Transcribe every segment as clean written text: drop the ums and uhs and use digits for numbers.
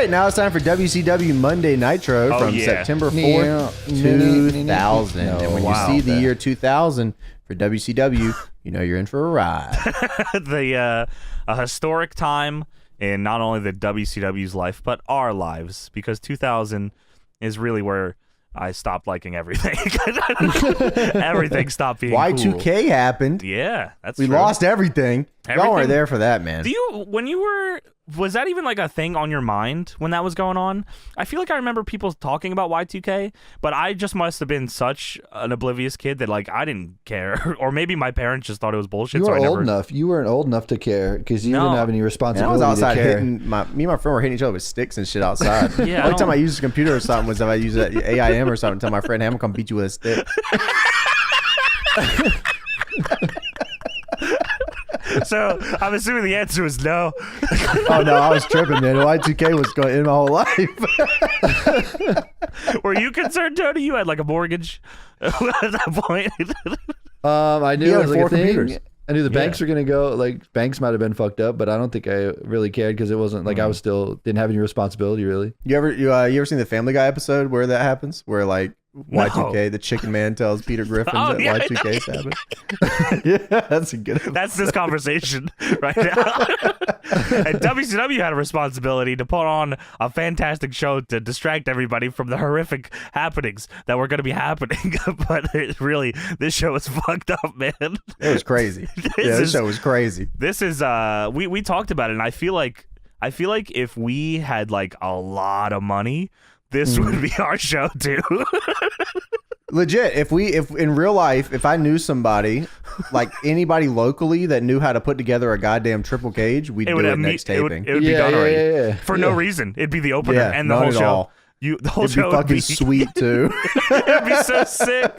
right, now it's time for WCW Monday Nitro from September 4th, 2000. And when you see the year 2000 for WCW, you know you're in for a ride. A historic time in not only the WCW's life, but our lives, because 2000 is really where I stopped liking everything. Everything stopped being Y2K cool. happened. Yeah, that's we true. lost everything. Y'all weren't there for that, man. Was that even like a thing on your mind when that was going on? I feel like I remember people talking about Y2K, but I just must have been such an oblivious kid that like I didn't care, or maybe my parents just thought it was bullshit. You were old enough. You weren't old enough to care because you didn't have any responsibility. I was outside to care. hitting me and my friend were hitting each other with sticks and shit outside. Yeah, the only time I used a computer or something was if I used AIM or something. Tell my friend, "Hey, I'm gonna come beat you with a stick." So I'm assuming the answer was no. Oh no, I was tripping, man. Y2K was going in my whole life. Were you concerned, Tony? You had like a mortgage at that point. I knew it was like a thing. Computers. I knew the banks were gonna go. Like banks might have been fucked up, but I don't think I really cared because it wasn't like I was still didn't have any responsibility really. You ever seen the Family Guy episode where that happens? Where like Y2K, the Chicken Man tells Peter Griffin that Y2K's happened. Yeah, that's a good. That's this conversation right now. And WCW had a responsibility to put on a fantastic show to distract everybody from the horrific happenings that were going to be happening. But this show was fucked up, man. It was crazy. This show was crazy. This is we talked about it, and I feel like if we had like a lot of money, this would be our show too. Legit, if in real life, if I knew somebody, like anybody locally that knew how to put together a goddamn triple cage, we'd do it next taping. It would be done already. For no reason. It'd be the opener and the whole show. The whole It'd show be fucking would be sweet too. It'd be so sick.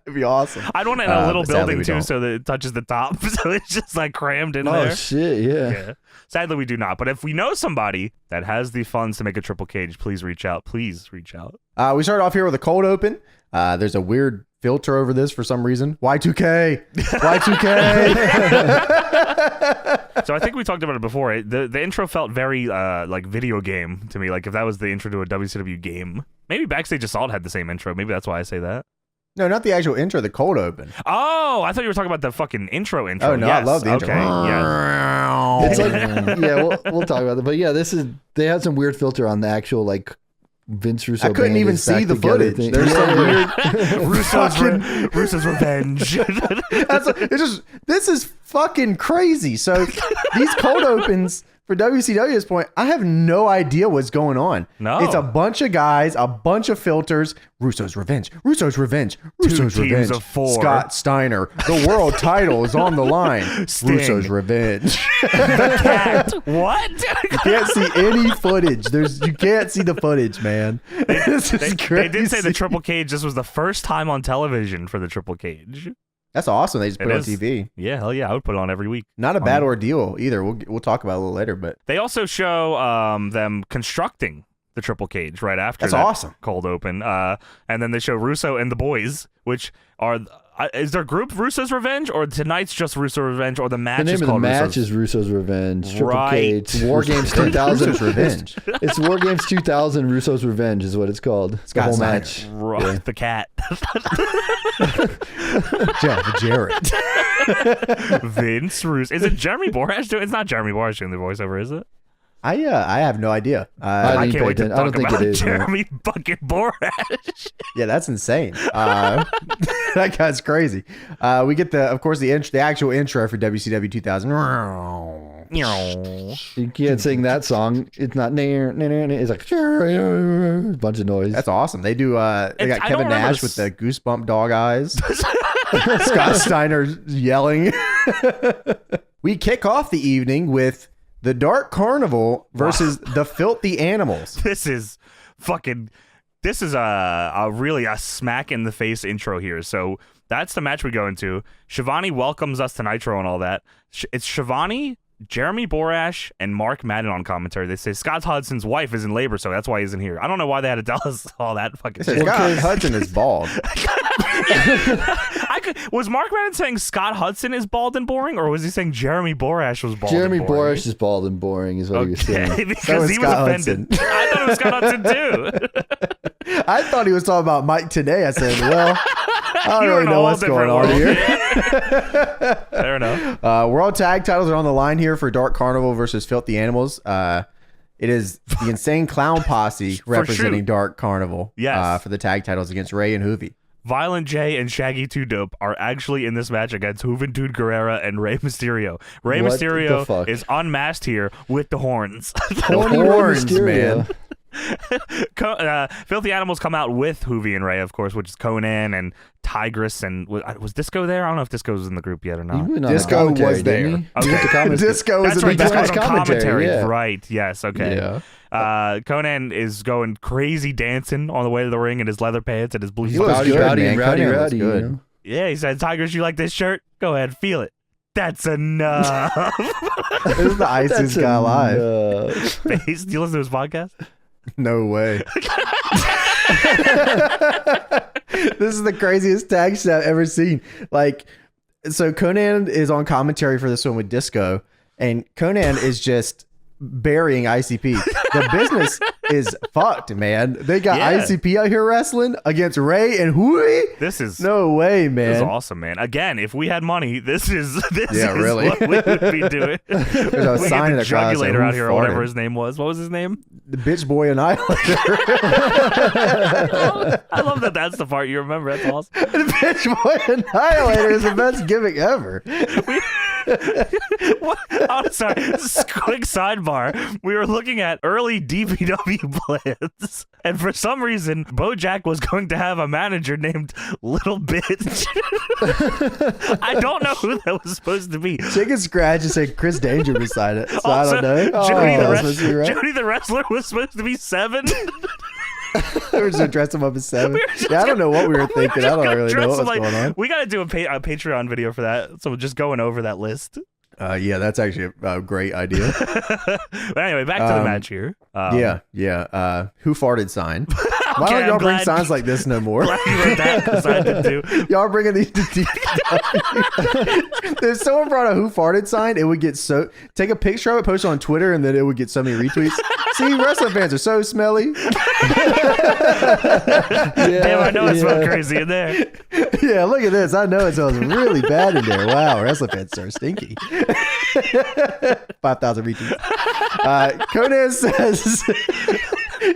It'd be awesome. I'd want it in a little building too, so that it touches the top, so it's just like crammed in there. Oh shit, yeah. Sadly, we do not. But if we know somebody that has the funds to make a triple cage, please reach out. Please reach out. We start off here with a cold open. There's a weird filter over this for some reason. Y2K. So I think we talked about it before. The intro felt very like video game to me. Like if that was the intro to a WCW game. Maybe Backstage Assault had the same intro. Maybe that's why I say that. No, not the actual intro, the cold open. Oh, I thought you were talking about the fucking intro. Oh, no, yes. I love the intro. Okay, yeah. It's like, we'll talk about that. But yeah, they had some weird filter on the actual, like, Vince Russo. I couldn't even see the footage. Thing. There's some weird Russo's revenge. This is fucking crazy. So these cold opens for WCW at this point, I have no idea what's going on. No. It's a bunch of guys, a bunch of filters. Russo's revenge. Russo's revenge. Russo's revenge. Teams of 4. Scott Steiner. The world title is on the line. Sting. Russo's revenge. The cat. What? You can't see any footage. You can't see the footage, man. This is crazy. They did say the triple cage. This was the first time on television for the triple cage. That's awesome. They just put it on TV. Yeah, hell yeah. I would put it on every week. Not a bad ordeal either. We'll talk about it a little later, but they also show them constructing the triple cage right after. That's that awesome. Cold open. And then they show Russo and the boys, which are is their group Russo's Revenge, or tonight's just Russo's Revenge, or the match? The name is of the called match Russo's? is Russo's Revenge. Triple Right. Cage. War Games 2000. Russo's Revenge. It's War Games 2000. Russo's Revenge is what it's called. It's the whole match. Right. Yeah. The cat. Jeff Jarrett. Vince Russo. Is it Jeremy Borash doing? It's not Jeremy Borash doing the voiceover, is it? I have no idea. I can't wait to talk think about it is, Jeremy fucking Borash. Yeah, that's insane. That guy's crazy. We get the actual intro for WCW 2000. You can't sing that song. It's not near. It's like a bunch of noise. That's awesome. They do. They got Kevin Nash with the goosebump dog eyes. Scott Steiner yelling. We kick off the evening with the Dark Carnival versus the Filthy Animals. This is a really smack in the face intro here. So that's the match we go into. Shivani welcomes us to Nitro and all that. It's Shivani, Jeremy Borash and Mark Madden on commentary. They say Scott Hudson's wife is in labor, so that's why he's in here. I don't know why they had to tell us all that fucking shit. Scott Hudson is bald. Was Mark Madden saying Scott Hudson is bald and boring, or was he saying Jeremy Borash was bald Jeremy and boring? Borash is bald and boring is what he was saying. Because he was offended. I thought it was Scott Hudson too. I thought he was talking about Mike today. I said, well, I don't really know what's going on here. Fair enough. World Tag titles are on the line here for Dark Carnival versus Filthy Animals. It is the Insane Clown Posse representing Dark Carnival for the tag titles against Ray and Hoovy. Violent J and Shaggy 2 Dope are actually in this match against Juventud Guerrera and Rey Mysterio. Rey Mysterio is unmasked here with the horns. Horns, man. Filthy Animals come out with Hoovy and Ray, of course, which is Conan and Tigress. And was Disco there? I don't know if Disco was in the group yet or not. Disco was there. Okay. Disco was in the commentary. Yeah. Right. Yes. Okay. Yeah. Conan is going crazy dancing on the way to the ring in his leather pants and his blue He looks socks. good, Rowdy man. and Rowdy, Conan looks you good. know? Yeah, he said, Tigress, you like this shirt? Go ahead, feel it. That's enough. This is the iciest guy alive. Do you listen to his podcast? No way. This is the craziest tag set I've ever seen. Like, so Conan is on commentary for this one with Disco, and Conan is just burying ICP. The business is fucked, man. They got ICP out here wrestling against Ray and Hoovy. This is no way, man. This is awesome, man. Again, if we had money, this is really what we would be doing. There's a we sign get in the the crowd Jugulator out here, or whatever farted. his name was. What was his name? The bitch boy annihilator. I love that. That's the part you remember. That's awesome. The bitch boy annihilator is the best gimmick ever. What? Oh, sorry. Quick sidebar. We were looking at early DPW plans, and for some reason, BoJack was going to have a manager named Little Bitch. I don't know who that was supposed to be. Chicken Scratch and said Chris Danger beside it. So Also, I don't know. Jody the Wrestler was supposed to be 7. We were just gonna dress him up as 7. I don't know what we were thinking. I don't really know what's going on. We got to do a Patreon video for that. So just going over that list. Yeah, that's actually a great idea. But anyway, back to the match here. Who farted sign? Why Okay, don't y'all I'm bring glad- signs like this no more? Glad you read that because I did too. Y'all bringing these to DPW. If someone brought a who farted sign, it would get so... Take a picture of it, post it on Twitter, and then it would get so many retweets. See, wrestling fans are so smelly. Damn, I know it smelled crazy in there. Yeah, look at this. I know it smells really bad in there. Wow, wrestling fans are stinky. 5,000 retweets.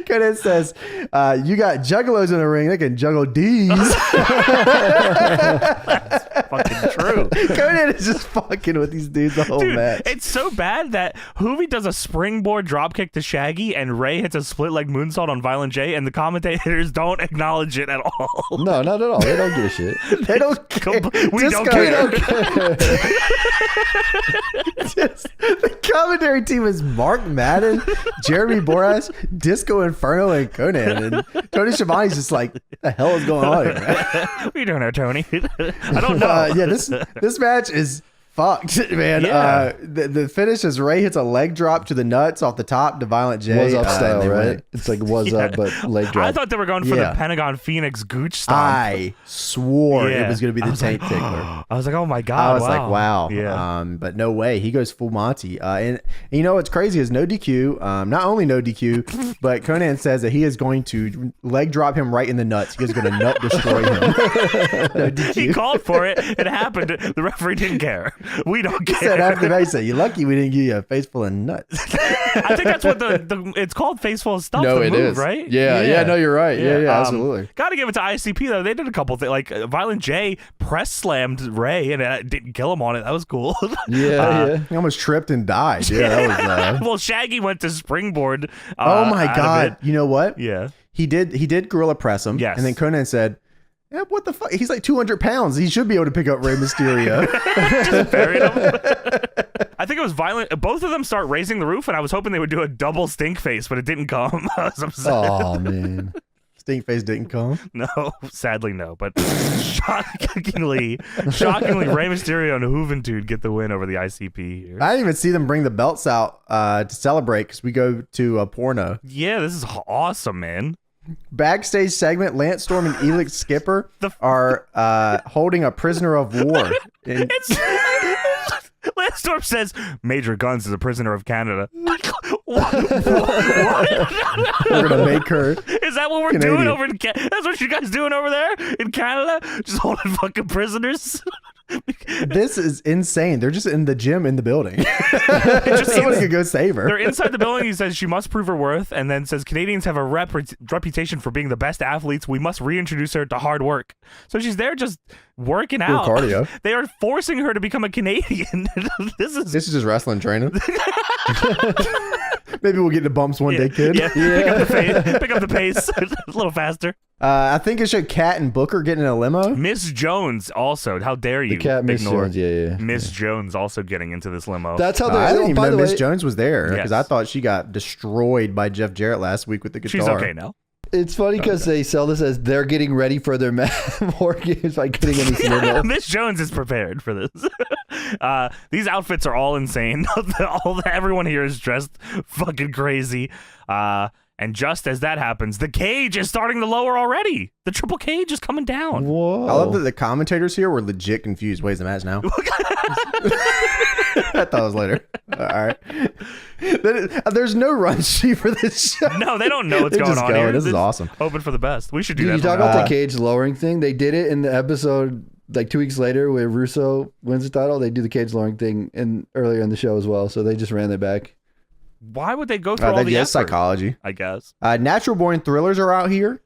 Conan says, you got juggalos in the ring. They can juggle D's. That's fucking true. Conan is just fucking with these dudes the whole Dude, match. it's so bad that Hoovy does a springboard dropkick to Shaggy and Ray hits a split leg moonsault on Violent J, and the commentators don't acknowledge it at all. No, not at all. They don't give a shit. They don't care. We don't care. The commentary team is Mark Madden, Jeremy Borash, Disco Inferno, and Conan. And Tony Schiavone's just like, the hell is going on here, man? What are you doing there, Tony? I don't know. Yeah, this match is fucked, man. Yeah. The finish is Ray hits a leg drop to the nuts off the top to Violent J. Was up style, and they right? win. It's like was up, but leg drop. I thought they were going for Yeah. the Pentagon Phoenix Gooch stomp. I swore Yeah. it was going to be I the was Tank like, Tickler. I was like, oh my God. I was like, wow. Yeah. But no way. He goes full Monty. And you know what's crazy is no DQ. Not only no DQ, but Conan says that he is going to leg drop him right in the nuts. He is going to nut destroy him. No DQ. He called for it. It happened. The referee didn't care. We don't He care. said after the match, he said, "You're lucky we didn't give you a face full of nuts." I think that's what the it's called, face full of stuff. No, the it move, is. right? Yeah. No, you're right. Yeah, absolutely. Got to give it to ICP though. They did a couple things. Like Violent J press slammed Ray and it didn't kill him on it. That was cool. Yeah. He almost tripped and died. Yeah, that was. Well, Shaggy went to springboard. Oh my out of God! it. You know what? Yeah. He did gorilla press him. Yes. And then Conan said, "Yeah, what the fuck? He's like 200 pounds. He should be able to pick up Rey Mysterio." Just buried him. I think it was Violent. Both of them start raising the roof, and I was hoping they would do a double stink face, but it didn't come. I was upset. Oh man. Stink face didn't come. No, sadly no. But shockingly, Rey Mysterio and Juventud get the win over the ICP here. I didn't even see them bring the belts out to celebrate because we go to a porno. Yeah, this is awesome, man. Backstage segment, Lance Storm and Elix Skipper are holding a prisoner of war. Lance Storm says, Major Guns is a prisoner of Canada. What? We're going to make her Is that what we're Canadian. doing over in Canada? That's what you guys doing over there in Canada? Just holding fucking prisoners? This is insane. They're just in the gym in the building. Somebody could go save her. They're inside the building. He says she must prove her worth, and then says Canadians have a reputation for being the best athletes. We must reintroduce her to hard work. So she's there just working out. Cardio. They are forcing her to become a Canadian. This is just wrestling training. Maybe we'll get the bumps one day, kid. Yeah. Pick up the pace a little faster. I think it showed Kat and Booker getting in a limo. Miss Jones also. How dare you? The cat Miss ignore Jones, yeah. Miss Jones also getting into this limo. That's how I didn't even by know the way, Miss Jones was there because Yes. I thought she got destroyed by Jeff Jarrett last week with the guitar. She's okay now. it's funny because they sell this as they're getting ready for their war games by getting in this limo. Miss Jones is prepared for this. These outfits are all insane. Everyone here is dressed fucking crazy. And just as that happens, the cage is starting to lower already. The triple cage is coming down. Whoa. I love that the commentators here were legit confused. Where's the match now? I thought it was later. All right. There's no run sheet for this show. No, they don't know what's They're going just on going. here. This is They're awesome. Hoping for the best. We should do Dude, that. you talk about the cage lowering thing. They did it in the episode like 2 weeks later where Russo wins the title. They do the cage lowering thing earlier in the show as well. So they just ran that back. Why would they go through all the effort? psychology. I guess. Natural Born Thrillers are out here.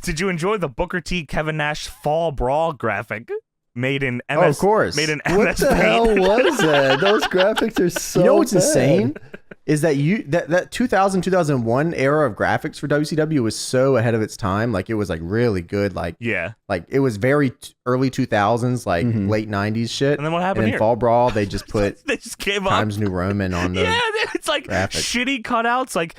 Did you enjoy the Booker T Kevin Nash fall brawl graphic made in MS? Oh, of course. Made in What MS the Paint? hell was that? Those graphics are so You know what's bad. insane is that that 2000-2001 era of graphics for WCW was so ahead of its time. Like it was like really good. Like Yeah. like it was very early 2000s, like late 90s shit. And then what happened And in here? Fall Brawl, they just put They just gave up. Times New Roman on the. Yeah, it's like graphic. shitty cutouts. Like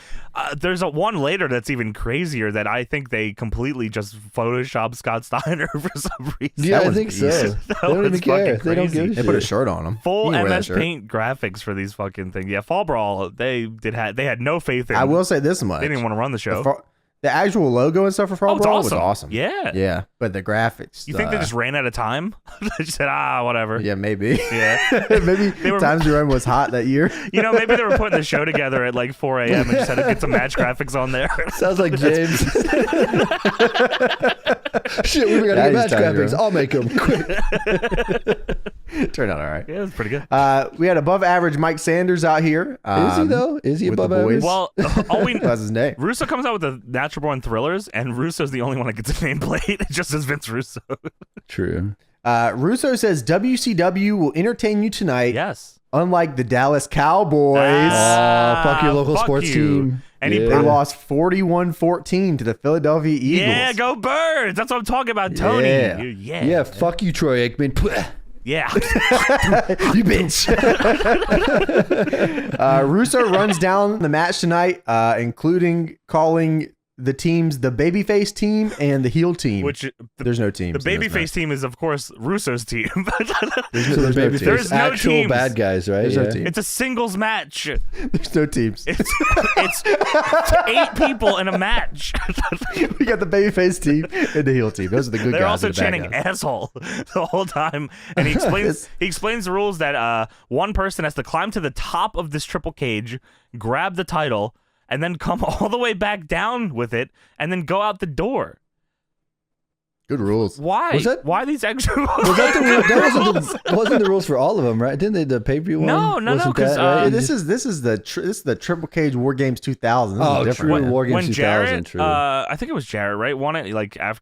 there's a one later that's even crazier that I think they completely just photoshopped Scott Steiner for some reason. Yeah, That I was think so. decent. They don't was even care. fucking They don't crazy. give a They shit. put a shirt on them. Full You can wear that MS shirt. Paint graphics for these fucking things. Yeah, Fall Brawl, they had no faith in. I will say this much. They didn't even want to run the show. The actual logo and stuff for Fall Oh, it's Brawl awesome. was awesome. Yeah. Yeah. But the graphics. You think they just ran out of time? They just said, whatever. Yeah, maybe. Yeah. Maybe were- Times New Roman was hot that year. Maybe they were putting the show together at like 4 a.m. and just had to get some match graphics on there. Sounds like James. Shit, we forgot to Yeah, get match he's tired, graphics. bro. I'll make them quick. Turned out all right. Yeah, it was pretty good. We had above average Mike Sanders out here. Is he though? Is he with the above boys. average? Well, all we That's his name. Russo comes out with the Natural Born Thrillers, and Russo's the only one that gets a nameplate. It just says Vince Russo. True. Russo says WCW will entertain you tonight, Yes. unlike the Dallas Cowboys. Fuck your local fuck sports you. team. And he They Yeah. lost 41-14 to the Philadelphia Eagles. Yeah, go Birds. That's what I'm talking about, Tony. Yeah. Yeah. Yeah, fuck you, Troy Aikman. Yeah. You bitch. Russo runs down the match tonight, including calling the teams the babyface team and the heel team. Which There's no teams. the in this babyface match. team is, of course, Russo's team. There's no teams. There's no actual teams. bad guys, right? There's no Yeah. team. It's a singles match. There's no teams. It's 8 people in a match. We got the babyface team and the heel team. Those are the good They're guys. also and the bad chanting guys. asshole the whole time. And he explains the rules that one person has to climb to the top of this triple cage, grab the title, and then come all the way back down with it, and then go out the door. Good rules. Why? Was that- Why these extra rules? Was that the rule? That wasn't the rules for all of them, right? Didn't they the pay-per-view one? No, Wasn't 'cause, that, right? Yeah, this is the Triple Cage War Games 2000. This is Oh, different. true. War Games when 2000, Jarrett, true. I think it was Jarrett, right? Won it like after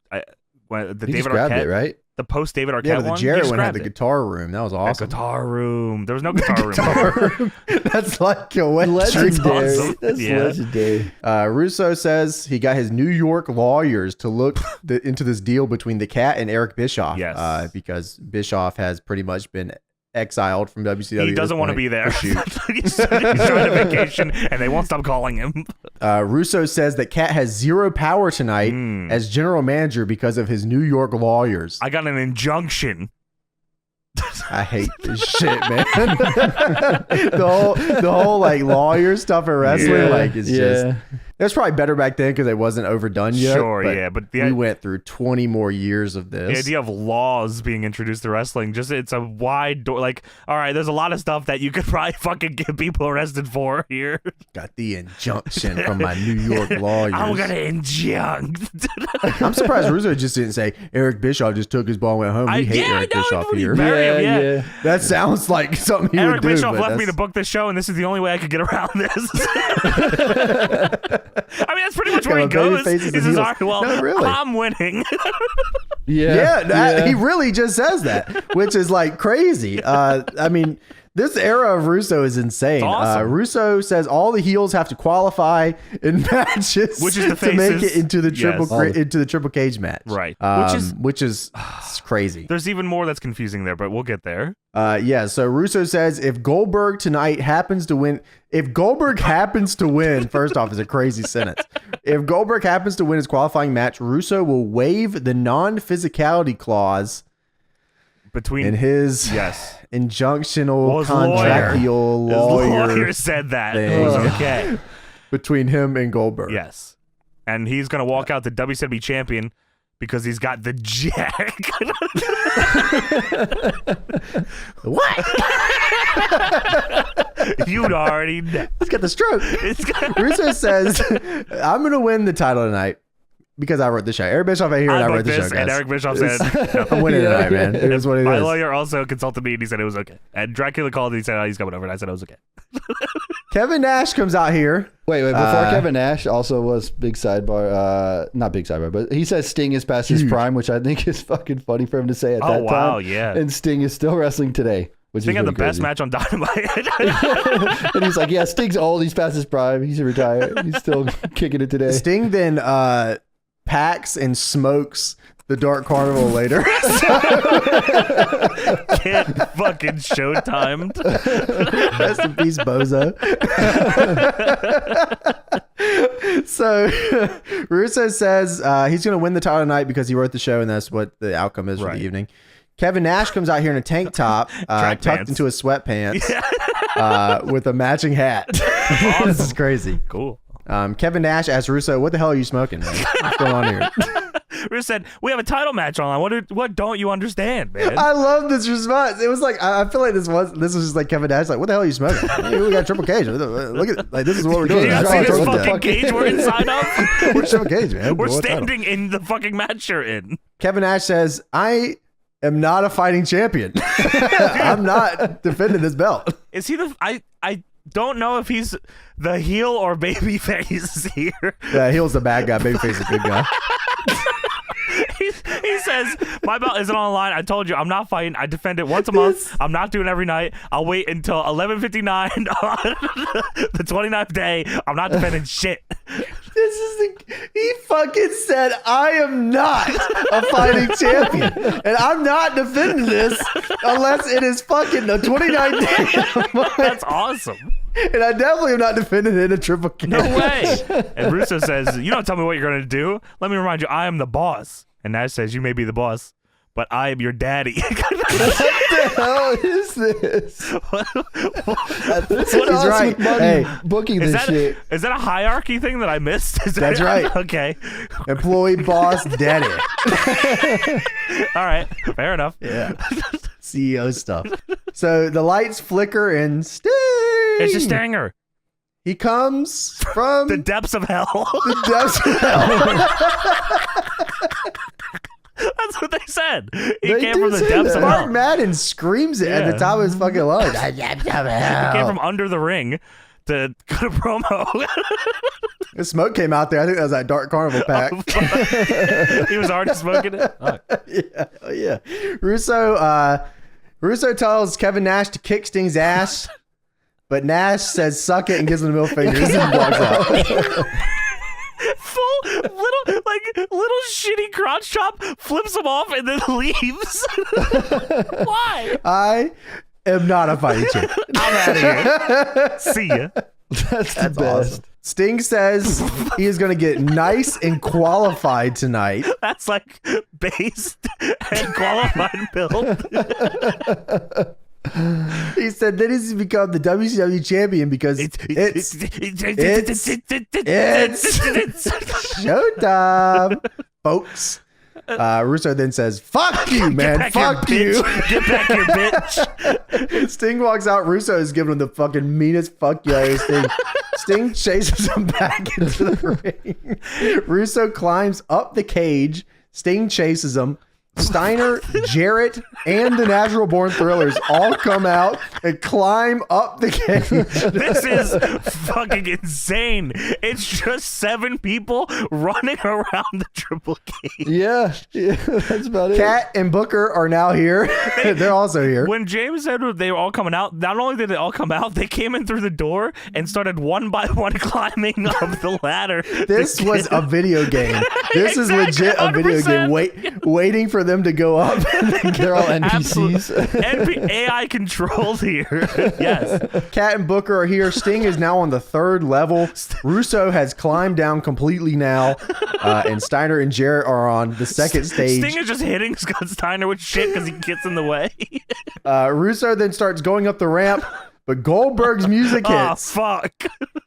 when the He just David grabbed Arquette, it, right? the post David Arquette Yeah, but the one. he Jarrett just one had grabbed the it. guitar room. That was That awesome. guitar room. There was no guitar room. Guitar room. That's like a wet dream. Legendary. awesome. That's Yeah. legendary. Russo says he got his New York lawyers to look into this deal between the Cat and Eric Bischoff. Yes. Because Bischoff has pretty much been exiled from WCW. He doesn't want to be there. Shoot. He's trying to vacation, and they won't stop calling him. Russo says that Cat has zero power tonight as general manager because of his New York lawyers. I got an injunction. I hate this shit, man. the whole like lawyer stuff in wrestling, like it's just. It was probably better back then because it wasn't overdone yet. Sure, but we went through 20 more years of this. The idea of laws being introduced to wrestling, just it's a wide door. Like, all right, there's a lot of stuff that you could probably fucking get people arrested for here. Got the injunction from my New York lawyers. I'm gonna injunct. I'm surprised Russo just didn't say Eric Bischoff just took his ball and went home. We hate Eric Bischoff here. Yeah. That sounds like something he Eric would do. Bischoff left me to book this show, and this is the only way I could get around this. I mean, that's pretty much where he goes. He says, all right, well, no, really. I'm winning. He really just says that, which is like crazy. I mean, this era of Russo is insane. Awesome. Russo says all the heels have to qualify in matches which is the to make it into the triple cage match. Right. Which is crazy. There's even more that's confusing there, but we'll get there. So Russo says if Goldberg tonight happens to win, first off, is a crazy sentence. If Goldberg happens to win his qualifying match, Russo will waive the non-physicality clause in his injunctional contractual lawyer. His lawyer said that. It was okay. Between him and Goldberg. Yes. And he's going to walk out the WCW champion because he's got the jack. What? You'd already know. He's got the stroke. Russo says, I'm going to win the title tonight because I wrote the show. Eric Bischoff here and I wrote the show, guys. And Eric Bischoff said, no. I'm winning tonight, man. It is what it is. My lawyer also consulted me and he said it was okay. And Dracula called and he said, oh, he's coming over. And I said it was okay. Kevin Nash comes out here. Wait, before Kevin Nash also was big sidebar, not big sidebar, but he says Sting is past his prime, which I think is fucking funny for him to say at that time. Oh, wow, yeah. And Sting is still wrestling today. Sting had the best match on Dynamite. And he's like, yeah, Sting's old. He's past his prime. He's retired. He's still kicking it today. Sting then packs and smokes the Dark Carnival later. Get fucking showtimed. Rest in peace, Bozo. So Russo says he's going to win the title tonight because he wrote the show and that's what the outcome is for the evening. Kevin Nash comes out here in a tank top tucked into his sweatpants with a matching hat. Awesome. This is crazy. Cool. Kevin Nash asks Russo, what the hell are you smoking, man? What's going on here? Russo said, we have a title match online. What don't you understand, man? I love this response. It was like, I feel like this was just like Kevin Nash, like, what the hell are you smoking? We got triple cage. Look at, like, this is what we're doing. Do you see this fucking cage we're inside of? We're triple cage, man. We're standing in the fucking match you're in. Kevin Nash says, I am not a fighting champion. I'm not defending this belt. Is he I don't know if he's the heel or baby face here. Yeah, heel's the bad guy, baby face is the good guy. He says, my belt isn't online. I told you, I'm not fighting. I defend it once a month. I'm not doing it every night. I'll wait until 11:59 on the 29th day. I'm not defending shit. He fucking said, I am not a fighting champion. And I'm not defending this unless it is fucking the 29th day of the month. That's awesome. And I definitely am not defending it in a triple cage. No way. And Russo says, you don't tell me what you're going to do. Let me remind you, I am the boss. And Nash says, you may be the boss, but I am your daddy. What the hell is this? He's right. Hey, booking this shit. Is that a hierarchy thing that I missed? That's right. Okay. Employee, boss, daddy. All right. Fair enough. Yeah. CEO stuff. So the lights flicker and Sting. It's a Stinger. He comes from the depths of hell. The depths of hell. That's what they said. He came from the depths of hell. Mark Madden screams it at the top of his fucking lungs. He came from under the ring to cut a promo. The smoke came out there. I think that was that Dark Carnival pack. He was already smoking it? Oh. Yeah. Russo tells Kevin Nash to kick Sting's ass, but Nash says suck it and gives him the middle fingers and walks out. Full little shitty crotch chop, flips him off and then leaves. Why? I am not a fighting champion. I'm out of here. See ya. That's the best. Awesome. Sting says he is going to get nice and qualified tonight. That's like based and qualified build. He said that he's become the WCW champion because it's showtime, folks. Russo then says, "Fuck you, man! Fuck you! Get back here, bitch!" Sting walks out. Russo is giving him the fucking meanest fuck you out of Sting. Sting chases him back into the ring. Russo climbs up the cage. Sting chases him. Steiner, Jarrett, and the Natural Born Thrillers all come out and climb up the cage. This is fucking insane. It's just 7 people running around the triple cage. Yeah, that's about it. Kat and Booker are now here. They're also here. When James said they were all coming out, not only did they all come out, they came in through the door and started one by one climbing up the ladder. This was a video game. This is legit a video game. Waiting for them to go up. They're all NPCs. AI controlled here. Yes. Kat and Booker are here. Sting is now on the 3rd level. Russo has climbed down completely now. And Steiner and Jarrett are on the 2nd stage. Sting is just hitting Scott Steiner with shit because he gets in the way. Russo then starts going up the ramp. But Goldberg's music hits. Oh, fuck.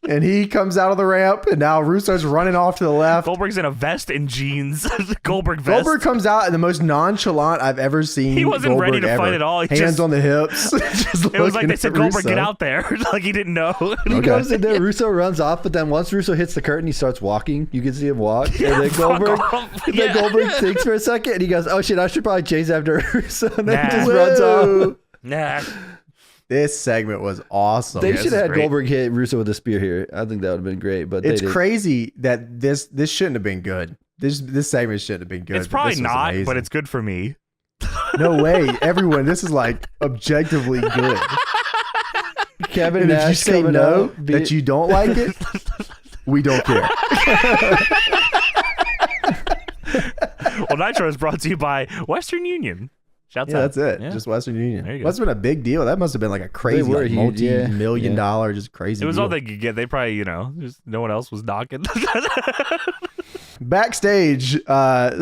And he comes out of the ramp, and now Russo's running off to the left. Goldberg's in a vest and jeans. Goldberg vest. Goldberg comes out in the most nonchalant I've ever seen. He wasn't Goldberg ready to fight at all. He Hands on the hips. It was like they said, Goldberg, get out there. Like he didn't know. He goes in there, Russo runs off, but then once Russo hits the curtain, he starts walking. You can see him walk. Yeah, and then Goldberg thinks for a second, and he goes, oh shit, I should probably chase after Russo. And then he just runs off. Nah. This segment was awesome. They should have had Goldberg hit Russo with a spear here. I think that would have been great. But it's crazy that this shouldn't have been good. This segment shouldn't have been good. It's probably not, but it's good for me. No way, everyone. This is like objectively good. Kevin and Nash, if you say no, that you don't like it, we don't care. Well, Nitro is brought to you by Western Union. Shouts out. That's it. Yeah. Just Western Union. There you go. Must have been a big deal. That must have been like a crazy, like multi-million dollar, just crazy. It was deal. all they could get. They probably, just no one else was knocking. Backstage,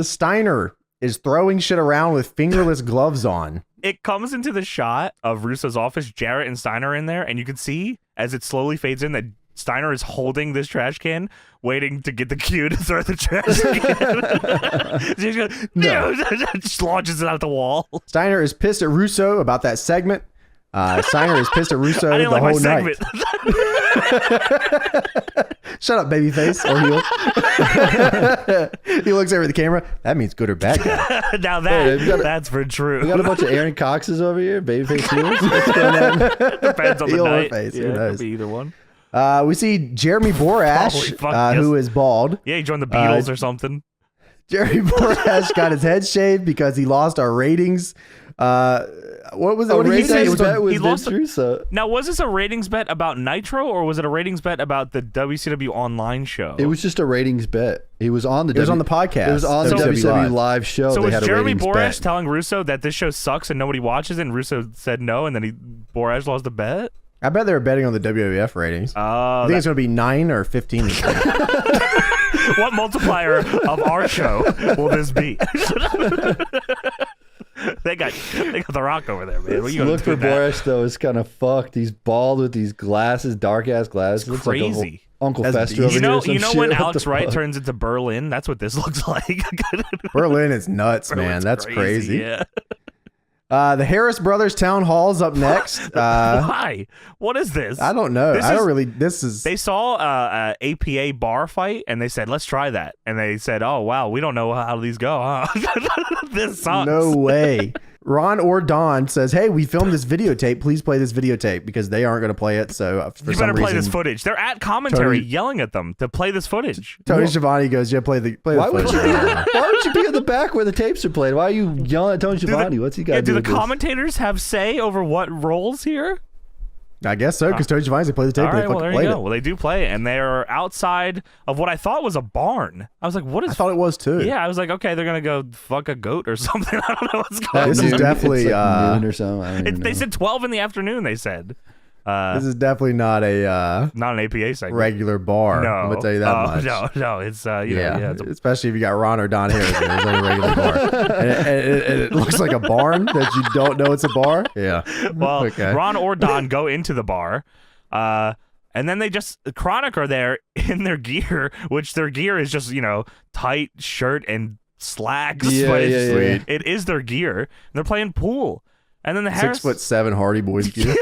Steiner is throwing shit around with fingerless gloves on. It comes into the shot of Russo's office. Jarrett and Steiner are in there, and you can see as it slowly fades in that Steiner is holding this trash can, waiting to get the cue to throw the trash can. He goes, no. Just launches it out the wall. Steiner is pissed at Russo about that segment. Steiner is pissed at Russo I didn't the like whole my night. segment. Shut up, babyface or heel. He looks over the camera. That means good or bad guy. Now that's for true. We got a bunch of Aaron Coxes over here, babyface heels. What's going on? Depends on the Heel or night. face. Yeah, Who knows? could be either one. We see Jeremy Borash, who is bald. Yeah, he joined the Beatles or something. Jeremy Borash got his head shaved because he lost our ratings. What was it? What did he say? He lost Russo. Now, was this a ratings bet about Nitro, or was it a ratings bet about the WCW online show? It was just a ratings bet. He was on the. It was on the podcast. It was on the WCW live show. So was Jeremy Borash bet. telling Russo that this show sucks and nobody watches it, and Russo said no, and then Borash lost the bet? I bet they were betting on the WWF ratings. I think it's going to be 9 or 15. What multiplier of our show will this be? They got The Rock over there, man. Look for Borash though. It's kind of fucked. He's bald with these glasses, dark ass glasses. It's crazy. Like Uncle Fester over here. You know when Alex Wright turns into Berlin? That's what this looks like. Berlin is nuts, man. That's crazy. Yeah. The Harris Brothers Town Hall's up next. Why? What is this? I don't know. They saw a APA bar fight and they said, let's try that. And they said, oh, wow, we don't know how these go, huh? This sucks. No way. Ron or Don says, hey, we filmed this videotape. Please play this videotape because they aren't going to play it. So for you better play this footage. They're at commentary yelling at them to play this footage. Tony Schiavone goes, yeah, play the footage. Why would you be in the back where the tapes are played? Why are you yelling at Tony Schiavone? What's he got to do the with this? commentators have say over what rolls here? I guess so, because Tony Schiavone, they play the tape. All right, well, there you go. Well, they do play, and they're outside of what I thought was a barn. I was like, what is... I thought it was, too. Yeah, I was like, okay, they're going to go fuck a goat or something. I don't know what's going on. This is definitely... It's like noon or something. They said 12 in the afternoon, they said. This is definitely not an APA segment. Regular bar. No, I'm gonna tell you that much. No, it's it's especially if you got Ron or Don Harris. There's a regular bar, and it looks like a barn that you don't know it's a bar. Yeah. Well, okay. Ron or Don go into the bar, and then Chronic are there in their gear, which their gear is just tight shirt and slacks. But it is their gear. And they're playing pool. And then the 6'7" Hardy Boys gear.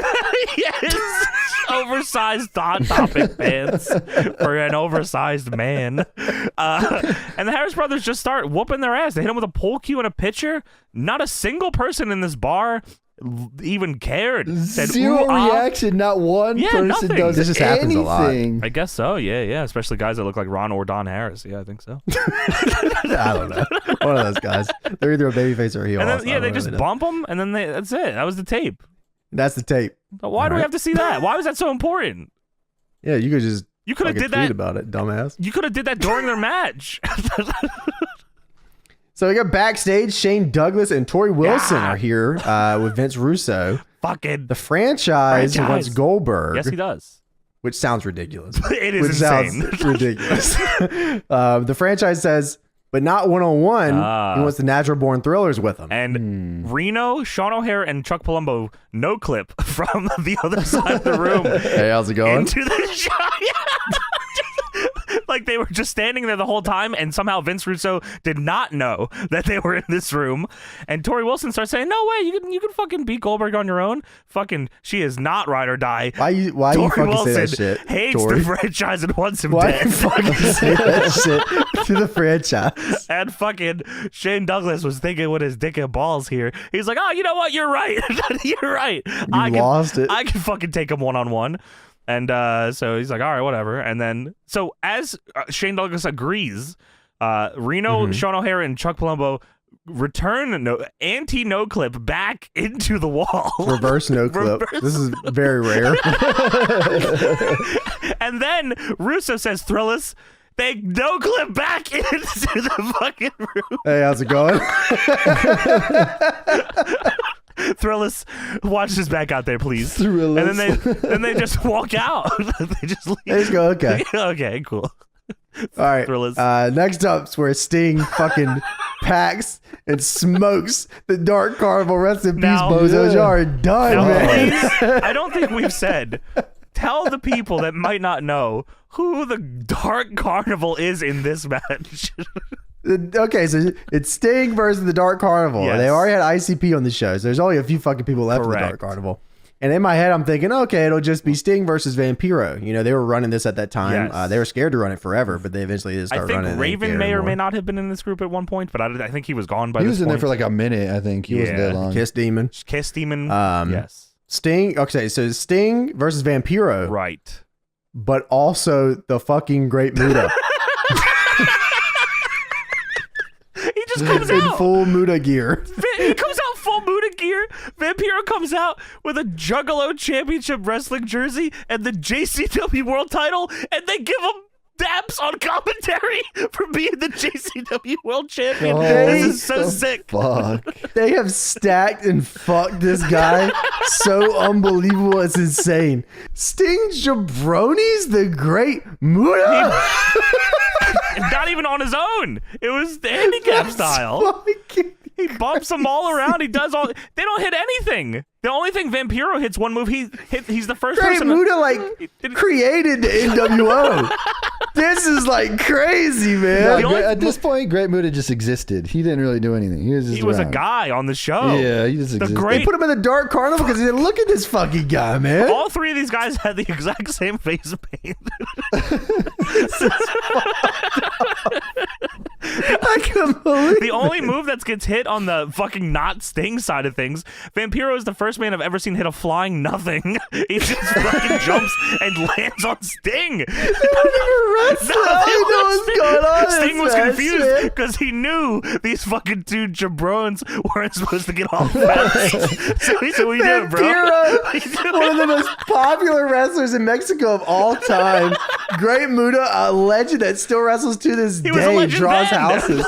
Yes, oversized Hot Topic pants for an oversized man. And the Harris brothers just start whooping their ass. They hit them with a pool cue and a pitcher. Not a single person in this bar even cared. Said, zero reaction. Not one person nothing. does this just anything. Happens a lot. I guess so. Yeah. Especially guys that look like Ron or Don Harris. Yeah, I think so. I don't know. One of those guys. They're either a babyface or a heel. And then, they just bump them, and then that's it. That was the tape. That's the tape. Why do we have to see that? Why was that so important? Yeah, you could just. You could have did that about it, dumbass. You could have did that during their match. So we got backstage. Shane Douglas and Tori Wilson are here with Vince Russo. Fucking the franchise wants Goldberg. Yes, he does. Which sounds ridiculous. It is insane. Sounds ridiculous. The franchise says, but not one-on-one. He wants the Natural Born Thrillers with him. And Reno, Sean O'Hare, and Chuck Palumbo no clip from the other side of the room. Hey, how's it going? Into the shot. Like they were just standing there the whole time, and somehow Vince Russo did not know that they were in this room. And Tori Wilson starts saying, "No way, you can fucking beat Goldberg on your own. Fucking, she is not ride or die." Why you fucking Wilson say that shit? Hates Tori? the franchise and wants him Why dead. you fucking say that shit to the franchise? And fucking Shane Douglas was thinking with his dick and balls here. He's like, "Oh, you know what? You're right. You're right. I can fucking take him one-on-one." And so he's like, all right, whatever. And then, so as Shane Douglas agrees, Reno, Sean O'Hare, and Chuck Palumbo return anti-no clip back into the wall. Reverse no clip. This is very rare. And then Russo says, Thrillers, they no clip back into the fucking room. Hey, how's it going? Thrillers, watch this back out there, please. Thrillers. And then they just walk out. They just leave. They just go, okay. Okay, cool. All right. Thrillers. Next up's where Sting fucking packs and smokes the Dark Carnival. Rest in peace, bozos. Y'all are done, man. I don't think we've said. Tell the people that might not know who the Dark Carnival is in this match. Okay, so it's Sting versus the Dark Carnival. Yes. They already had ICP on the show, so there's only a few fucking people left in the Dark Carnival. And in my head, I'm thinking, okay, it'll just be Sting versus Vampiro. You know, they were running this at that time. Yes. They were scared to run it forever, but they eventually did start running it. I think Raven may or may not have been in this group at one point, but I think he was gone by this point. He was in there for like a minute, I think. He wasn't that long. Kiss Demon. Yes. Sting. Okay, so Sting versus Vampiro. Right. But also the fucking Great Muta. He just comes in out full Muta gear. He comes out full Muta gear. Vampiro comes out with a Juggalo Championship Wrestling jersey and the JCW World Title, and they give him daps on commentary for being the JCW World Champion. This is so sick. Fuck. They have stacked and fucked this guy so unbelievable. It's insane. Sting Jabroni's the Great Muta. Not even on his own. It was the handicap style. He bumps them all around. He does all. They don't hit anything. The only thing Vampiro hits one move. He's the first Great person. Muta created the NWO. This is like crazy, man. At this point, Great Muta just existed. He didn't really do anything. He was a guy on the show. Yeah, he just existed. They put him in the Dark Carnival because they said, look at this fucking guy, man. All three of these guys had the exact same face paint. I can't believe The only move that gets hit on the fucking not Sting side of things, Vampiro is the first man I've ever seen hit a flying nothing. He just fucking jumps and lands on Sting. They don't even wrestle. I don't know what's going on. Sting was confused because he knew these fucking two jabrones weren't supposed to get off fast. So he said, "What are you doing, bro?" One of the most popular wrestlers in Mexico of all time. Great Muta, a legend that still wrestles to this day, draws houses.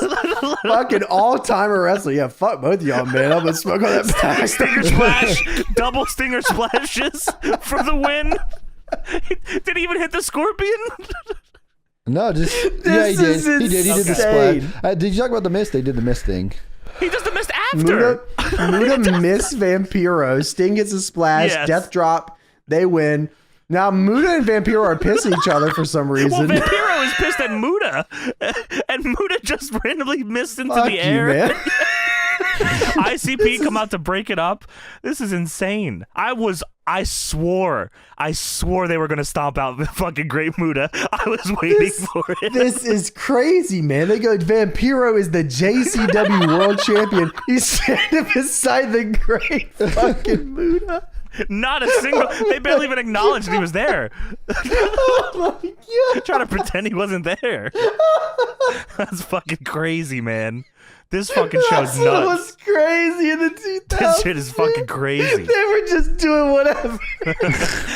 Fucking all-timer wrestler. Yeah, fuck both of y'all, man. I'm gonna smoke on that back. Stinger splash, double stinger splashes for the win. Did he even hit the Scorpion? No, just he did. He did the splash. Did you talk about the mist? They did the mist thing. He does the mist after. Muta missed Vampiro. Sting gets a splash. Yes. Death drop. They win. Now Muta and Vampiro are pissing each other for some reason. Well, Vampiro is pissed at Muta, and Muta just randomly missed into the air. Man. ICP come out to break it up. This is insane. I swore they were gonna stomp out the fucking Great Muta. I was waiting for it. This is crazy, man. They go, Vampiro is the JCW World Champion. He's standing beside the Great fucking Muta. Not a single. They barely even acknowledged he was there. Oh my god! Trying to pretend he wasn't there. That's fucking crazy, man. This fucking show's nuts. That was crazy in the 2000s. This shit is fucking crazy. They were just doing whatever.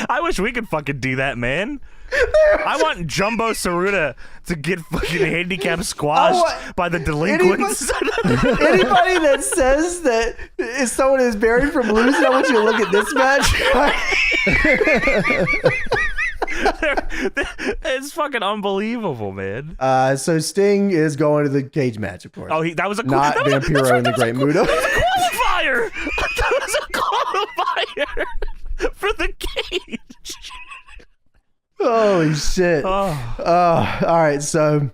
I wish we could fucking do that, man. I want Jumbo Tsuruta to get fucking handicap squashed by the delinquents. Anybody that says that if someone is buried from losing, I want you to look at this match. It's fucking unbelievable, man. So Sting is going to the cage match, of course. Oh, that was a not Vampiro and the Great Muta. That was a qualifier. That was a qualifier for the cage. Holy shit. All right, so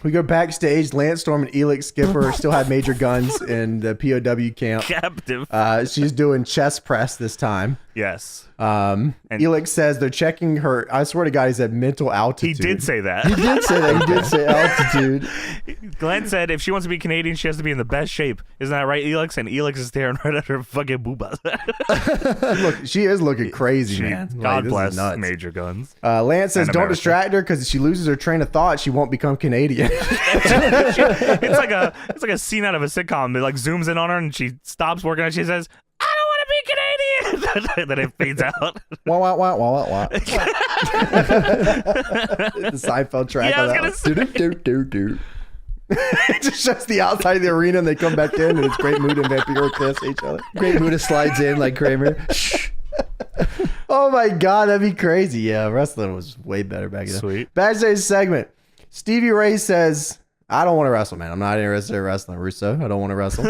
we go backstage. Lance Storm and Elix Skipper still have major guns in the POW camp. Captive. She's doing chest press this time. Yes. And Elix says they're checking her. I swear to God, he said mental altitude. He did say that. He did say that. He did say altitude. Glenn said if she wants to be Canadian, she has to be in the best shape. Isn't that right, Elix? And Elix is staring right at her fucking boobas. Look, she is looking crazy, man. God bless Major Guns. Lance says don't distract her because if she loses her train of thought, she won't become Canadian. It's like a scene out of a sitcom. It like zooms in on her and she stops working and she says, "I don't want to be Canadian." Then it fades out. Wah, wah, wah, wah, wah, wah. The Seinfeld track. Yeah, I was gonna say. It just shows the outside of the arena and they come back in and it's Great Muta and Vampiro kiss each other. Great Muta slides in like Kramer. Oh my god, that'd be crazy. Yeah, wrestling was way better back then. Sweet. Backstage segment. Stevie Ray says, I don't want to wrestle, man. I'm not interested in wrestling. Russo, I don't want to wrestle.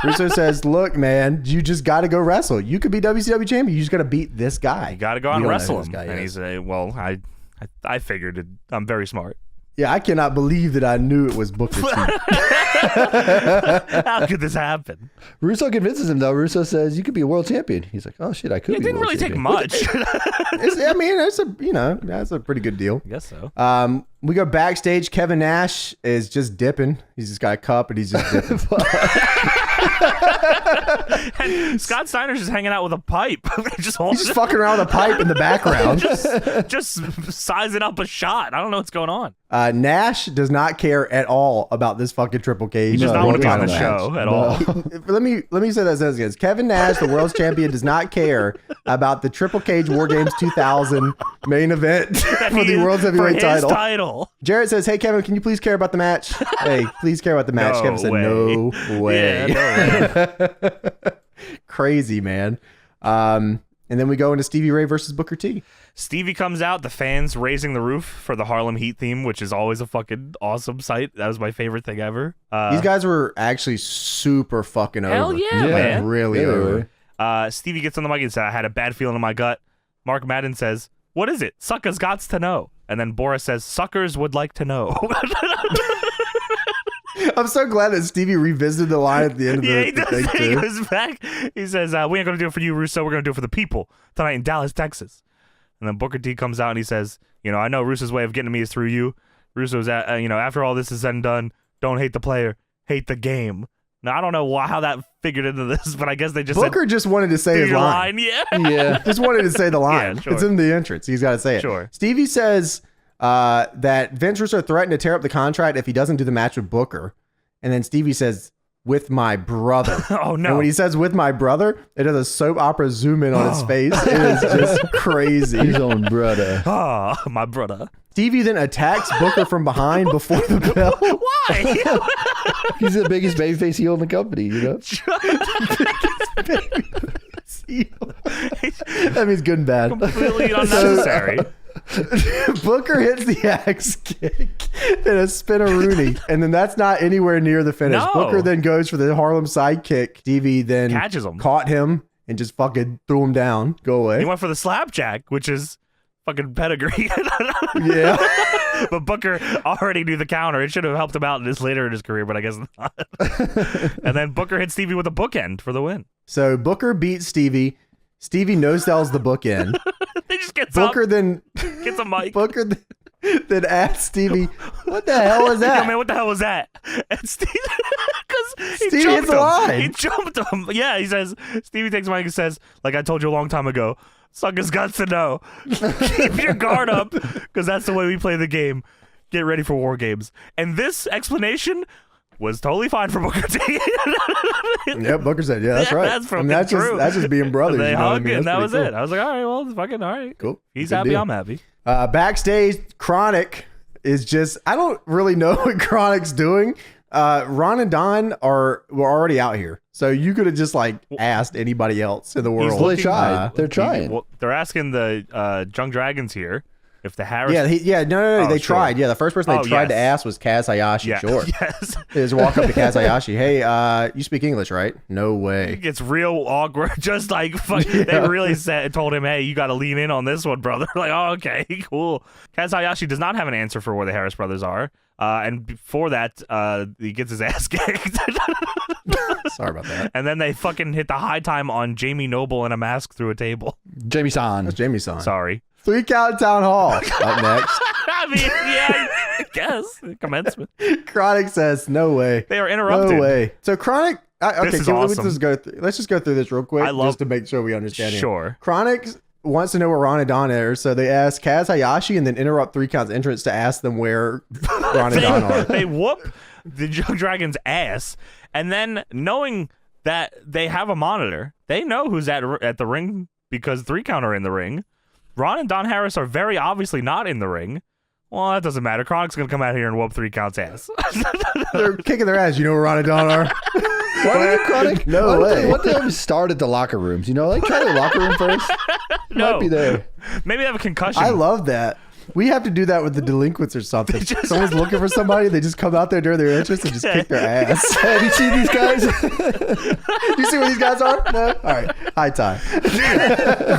Russo says, look, man, you just got to go wrestle. You could be WCW champion. You just got to beat this guy. You got to go out and wrestle him. And he's well, I figured it. I'm very smart. Yeah, I cannot believe that I knew it was Booker T. How could this happen? Russo convinces him, though. Russo says, you could be a world champion. He's like, oh, shit, I could be a world champion. It didn't really take much. I mean, that's a pretty good deal. I guess so. We go backstage. Kevin Nash is just dipping. He's just got a cup and he's just dipping. And Scott Steiner's just hanging out with a pipe. He's just fucking around with a pipe in the background. just sizing up a shot. I don't know what's going on. Nash does not care at all about this fucking triple cage. He does not want to be on the show at all. Let me say that sentence again. Kevin Nash, the world's champion, does not care about the Triple Cage War Games 2000 main event for the World's Heavyweight title. Jarrett says, hey, Kevin, can you please care about the match? Hey, please care about the match. No Kevin said, way. no way. Yeah, no way. Crazy, man. And then we go into Stevie Ray versus Booker T. Stevie comes out, the fans raising the roof for the Harlem Heat theme, which is always a fucking awesome sight. That was my favorite thing ever. These guys were actually super fucking over. Hell yeah, man. Really over. Stevie gets on the mic and says, I had a bad feeling in my gut. Mark Madden says, what is it? Suckers gots to know. And then Boris says, suckers would like to know. I'm so glad that Stevie revisited the line at the end of the thing, too. He goes back. He says, we ain't going to do it for you, Russo. We're going to do it for the people tonight in Dallas, Texas. And then Booker T comes out and he says, I know Russo's way of getting to me is through you. Russo's, after all this is said and done, don't hate the player, hate the game. Now, I don't know how that figured into this, but I guess they just Booker just wanted to say his line. Yeah. Just wanted to say the line. Yeah, sure. It's in the entrance. He's got to say it. Sure. Stevie says that Vince Russo threatened to tear up the contract if he doesn't do the match with Booker. And then Stevie says, with my brother. Oh, no. And when he says with my brother, it does a soap opera zoom in on his face. It is just crazy. His own brother. Oh, my brother. Stevie then attacks Booker from behind before the bell. Why? He's the biggest babyface heel in the company, you know? That means good and bad. Completely unnecessary. Booker hits the axe kick in a spinneroonie, and then that's not anywhere near the finish. No. Booker then goes for the Harlem sidekick. Stevie then Catches him. Caught him and just fucking threw him down. Go away. He went for the slapjack, which is fucking pedigree. Yeah. But Booker already knew the counter. It should have helped him out later in his career, but I guess not. And then Booker hit Stevie with a bookend for the win. So Booker beats Stevie. Stevie no-sells the bookend. He just gets Booker up, then gets a mic. Booker then asks Stevie, what the hell was that? Yo, man, what the hell was that? And Stevie, because he Stevie jumped hits the him. line. He jumped him. Yeah, he says, Stevie takes the mic and says, like I told you a long time ago, suckers got to know. Keep your guard up, because that's the way we play the game. Get ready for war games. And this explanation was totally fine for Booker T. Yep, Booker said, yeah, that's right. That's true. That's just being brothers. They you know what I hugged mean? and that That's was pretty it. I was like, all right, well, it's fucking all right. Cool. He's Good happy, deal. I'm happy. Backstage, Chronic is just, I don't really know what Chronic's doing. Ron and Don were already out here. So you could have just like asked anybody else in the world. Well, they tried. They're trying. Well, they're asking the Jung Dragons here if the Harris. No. Oh, they sure. tried. Yeah, the first person they tried to ask was Kaz Hayashi. Yeah. Sure. Yes. They just walk up to Kaz Hayashi. Hey, you speak English, right? No way. It gets real awkward. Just like fuck, they really told him, hey, you got to lean in on this one, brother. Like, oh, okay, cool. Kaz Hayashi does not have an answer for where the Harris brothers are. And before that, he gets his ass kicked. Sorry about that. And then they fucking hit the high time on Jamie Noble in a mask through a table. Jamie-san. That's Jamie-san. Sorry. 3 Count Town Hall. Up next. I mean, yeah, I guess. Commencement. Chronic says, no way. They are interrupted. No way. So Chronic, okay, This is so awesome. let's just go through this real quick just to make sure we understand it. Sure. Chronic wants to know where Ron and Don are, so they ask Kaz Hayashi and then interrupt 3 Count's entrance to ask them where Ron and Don are. They whoop the Jung Dragon's ass, and then knowing that they have a monitor, they know who's at the ring because 3 Count are in the ring. Ron and Don Harris are very obviously not in the ring. Well, that doesn't matter. Chronic's going to come out here and whoop 3 Count's ass. They're kicking their ass. You know where Ron and Don are? Why did Chronic? No way. What they always start at the locker rooms? You know, like try the locker room first. No. Might be there. Maybe they have a concussion. I love that. We have to do that with the delinquents or something. Someone's looking for somebody, they just come out there during their entrance and just kick their ass. Have you seen these guys? You see where these guys are? No? All right. High time.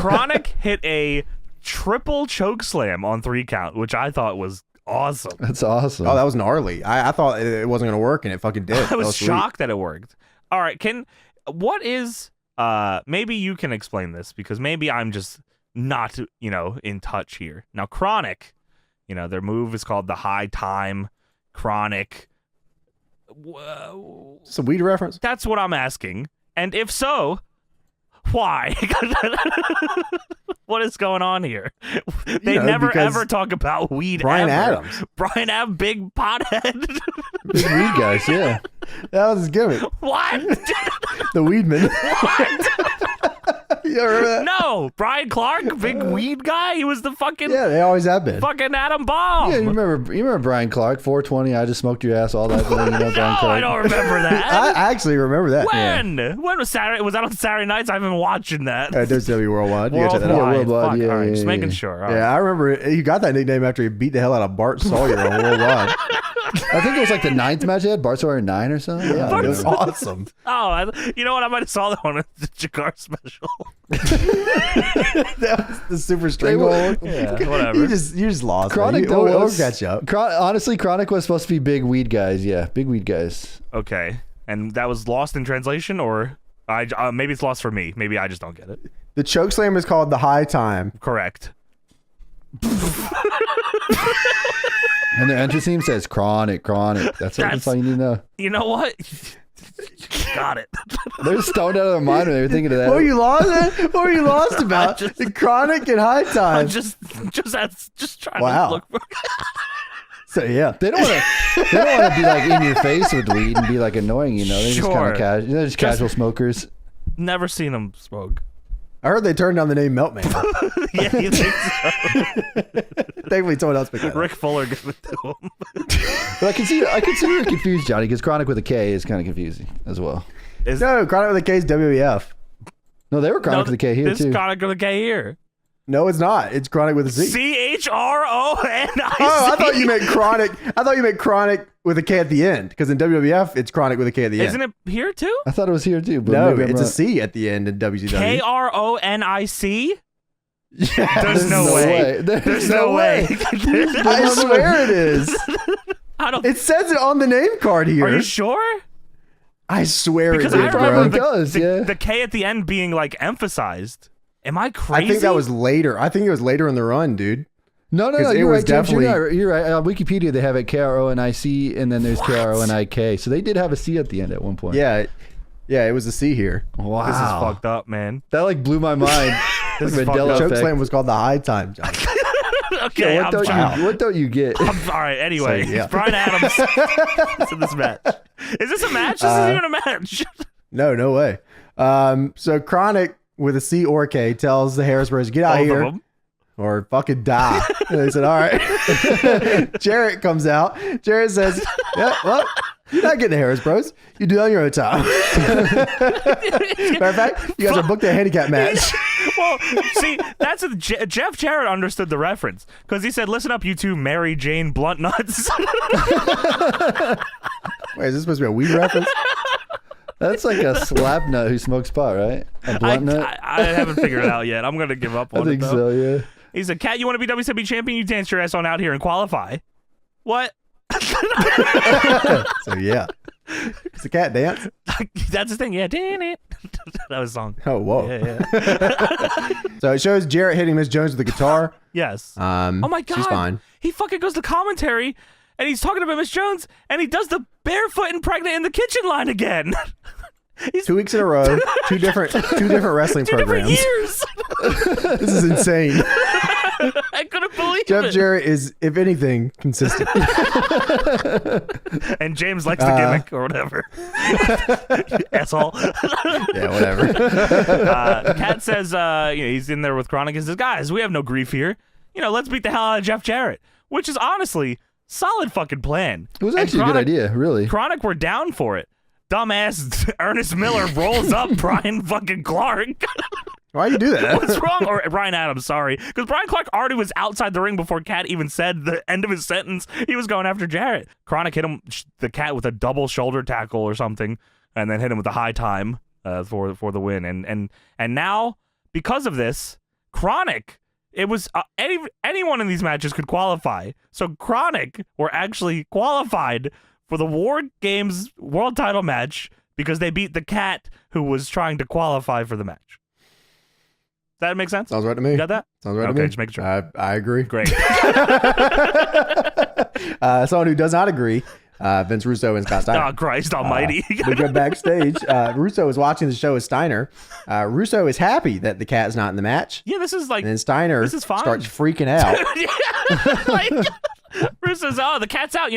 Chronic hit a triple choke slam on 3 Count, which I thought was awesome. That's awesome. Oh, that was gnarly. I thought it wasn't going to work, and it fucking did. I was shocked that it worked. All right, what is maybe you can explain this because maybe I'm just not, in touch here. Now, Chronic, their move is called the High Time. Chronic. It's a weed reference? That's what I'm asking. And if so, why? What is going on here? They never ever talk about weed. Brian ever. Adams. Brian Adams, big pothead. Big weed guys, yeah. That was his gimmick. What? The Weedman. What? You remember that? No, Brian Clark, big weed guy. He was the fucking Yeah, they always have been. fucking Adam Bomb. Yeah, you remember Brian Clark, 420, I just smoked your ass, all that thing, Brian No, Clark. I don't remember that. I actually remember that. When? When was Saturday? Was that on Saturday nights? I've been watching that. WCW Worldwide. You gotta check that out. Worldwide, Fuck, yeah, all right, yeah, just yeah. making sure. All right. Yeah, I remember he got that nickname after he beat the hell out of Bart Sawyer on Worldwide. I think it was like the 9th match they had, Bart Sawyer 9 or something. Yeah, It was awesome. Oh, you know what? I might have saw that one at the Jakar special. That was the super string hold. Yeah, whatever. You just lost. Chronic We'll catch up. Honestly, Chronic was supposed to be big weed guys. Yeah, big weed guys. Okay, and that was lost in translation, or maybe it's lost for me. Maybe I just don't get it. The chokeslam is called the High Time. Correct. And the entrance theme says chronic. That's all you need to know. You know what? Got it. They're stoned out of their mind when they were thinking of that. What were you lost about? The Chronic and High Time. Just trying to look for. So yeah, they don't want to be like in your face with weed and be like annoying. You know, they're just kind of they're just casual smokers. Never seen them smoke. I heard they turned down the name Meltman. Yeah, you think so? Thankfully, someone else picked that. Rick Fuller gave it to him. But I can see you're confused, Johnny, because Chronic with a K is kind of confusing as well. No, Chronic with a K is WEF. No, they were Chronic with a K here too. This Chronic with a K here. No, it's not. It's Chronic with a C. CHRONIC. Oh, I thought you meant Chronic. I thought you meant Chronic with a K at the end, because in WWF it's Chronic with a K at the end. Isn't it here too? I thought it was here too. But no, it's a C at the end in WCW. KRONIC. Yeah, there's no way. There's no way. I swear it is. It says it on the name card here. Are you sure? I swear because it I remember bro. the K at the end being like emphasized. Am I crazy? I think that was later. I think it was later in the run, dude. No, you're right, James. You're right. On Wikipedia, they have it KRONIC, and then there's KRONIK. So they did have a C at the end at one point. Yeah, it was a C here. Wow. This is fucked up, man. That like blew my mind. This is Chokeslam was called the High Time, John. Okay, yeah, what don't you get? All right, anyway. So, yeah. Brian Adams is in this match. Is this a match? This isn't even a match. No way. So Chronic with a C or K tells the Harrisburgs, get out of here or fucking die. And they said, all right. Jarrett comes out. Jarrett says, yeah, well, you're not getting the Harrisburgs. You do it on your own time. Matter of fact, you guys are booked a handicap match. Well, see, that's Jeff Jarrett understood the reference, because he said, listen up, you two Mary Jane Blunt Nuts. Wait, is this supposed to be a weed reference? That's like a slap nut who smokes pot, right? A blunt nut? I haven't figured it out yet. I'm going to give up on it, I think so, yeah. He said, Cat, you want to be WCW champion? You dance your ass on out here and qualify. What? So, yeah. It's a cat dance. That's the thing. Yeah, damn it. That was a song. Oh, whoa. Yeah. So it shows Jarrett hitting Miss Jones with the guitar. Yes. Oh, my God. She's fine. He fucking goes to commentary, and he's talking about Miss Jones, and he does the barefoot and pregnant in the kitchen line again. He's 2 weeks in a row, two different wrestling programs. 2 different years. This is insane. I couldn't believe it. Jeff Jarrett is, if anything, consistent. And James likes the gimmick or whatever. Asshole. Yeah, whatever. Kat says, he's in there with Chronic and says, guys, we have no grief here. Let's beat the hell out of Jeff Jarrett, which is honestly solid fucking plan. It was actually a good idea, really. Chronic were down for it. Dumbass Ernest Miller rolls up Brian fucking Clark. Why do you do that? What's wrong? Or Brian Adams, sorry. Because Brian Clark already was outside the ring before Cat even said the end of his sentence. He was going after Jarrett. Chronic hit him, the Cat, with a double shoulder tackle or something, and then hit him with a high time for the win. And now, because of this, Chronic, it was anyone in these matches could qualify. So Chronic were actually qualified for the War Games World Title match because they beat the Cat who was trying to qualify for the match. Does that make sense? Sounds right to me. You got that? Sounds right to me. Okay, just making sure. I agree. Great. Someone who does not agree, Vince Russo and Scott Steiner. Oh, Christ almighty. We go backstage. Russo is watching the show with Steiner. Russo is happy that the Cat is not in the match. Yeah, this is like... And then Steiner this is fine. starts freaking out. Russo's, the Cat's out.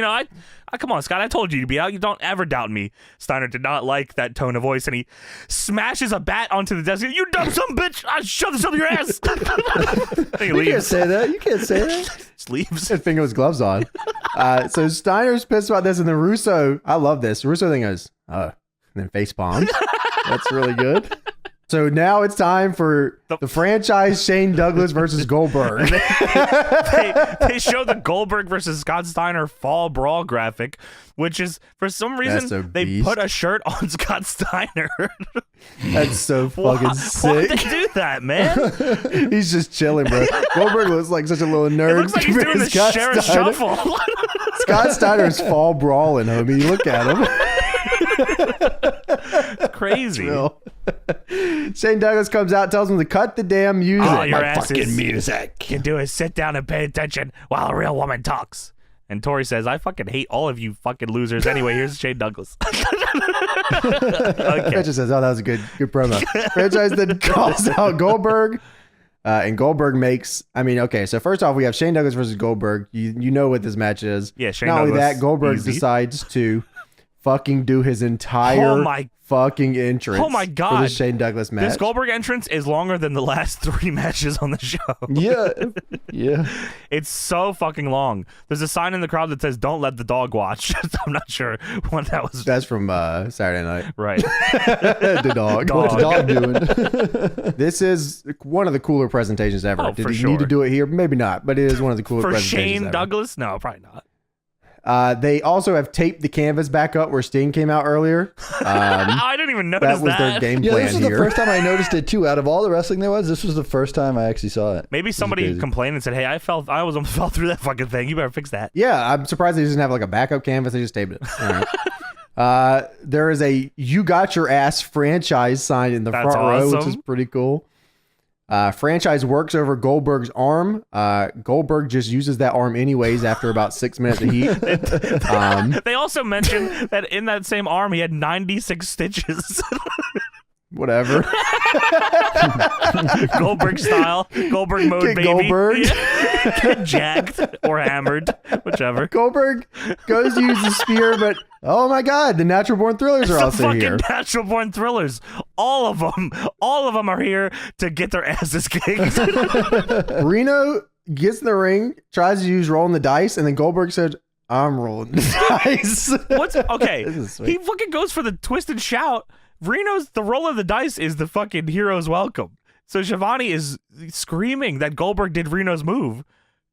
I come on, Scott, I told you to be out. You don't ever doubt me. Steiner did not like that tone of voice, and he smashes a bat onto the desk. You dumb son of a bitch! I shove this up your ass. You can't say that. You can't say that. Just leaves. His finger with gloves on. So Steiner's pissed about this, and then Russo, I love this. Russo thing goes, and then face palms. That's really good. So now it's time for the franchise Shane Douglas versus Goldberg. they show the Goldberg versus Scott Steiner fall brawl graphic, which is, for some reason, they put a shirt on Scott Steiner. That's so fucking sick. Why'd they do that, man? He's just chilling, bro. Goldberg looks like such a little nerd. It looks like he's doing the Sheriff Shuffle. Scott Steiner's fall brawling, homie. Look at him. Crazy. Shane Douglas comes out, tells him to cut the damn music. Oh, your My fucking music. Can do is sit down and pay attention while a real woman talks. And Tori says, I fucking hate all of you fucking losers. Anyway, here's Shane Douglas. Okay. Richard says, oh, that was a good promo. Franchise then calls out Goldberg. And Goldberg makes, so first off, we have Shane Douglas versus Goldberg. You know what this match is. Yeah, Shane Not Douglas. only that, Goldberg decides to fucking do his entire fucking entrance. Oh my God. For the Shane Douglas match. This Goldberg entrance is longer than the last 3 matches on the show. Yeah. It's so fucking long. There's a sign in the crowd that says, don't let the dog watch. I'm not sure what that was. That's from Saturday night. Right. The dog. What's the dog doing? This is one of the cooler presentations ever. Oh, Did for he sure. need to do it here? Maybe not, but it is one of the cooler For presentations Shane ever. Douglas? No, probably not. They also have taped the canvas back up where Sting came out earlier. I didn't even notice that was their game Yeah, plan this is here. the first time I noticed it too. Out of all the wrestling there was, this was the first time I actually saw it. Maybe somebody complained and said, hey, I almost fell through that fucking thing. You better fix that. Yeah, I'm surprised they didn't have like a backup canvas. They just taped it. All right. There is a "You Got Your Ass" franchise sign in the front row, which is pretty cool. Franchise works over Goldberg's arm. Goldberg just uses that arm anyways after about 6 minutes of heat. They also mentioned that in that same arm, he had 96 stitches. Whatever. Goldberg style. Goldberg mode, Get baby. Goldberg. Yeah. Get jacked or hammered. Whichever. Goldberg goes to use the spear, but oh my God, the Natural Born Thrillers are also fucking here. Natural Born Thrillers. All of them are here to get their asses kicked. Reno gets in the ring, tries to use rolling the dice, and then Goldberg said, I'm rolling the dice. What's okay? This is sweet. He fucking goes for the twisted shout. The roll of the dice is the fucking hero's welcome. So Shivani is screaming that Goldberg did Reno's move.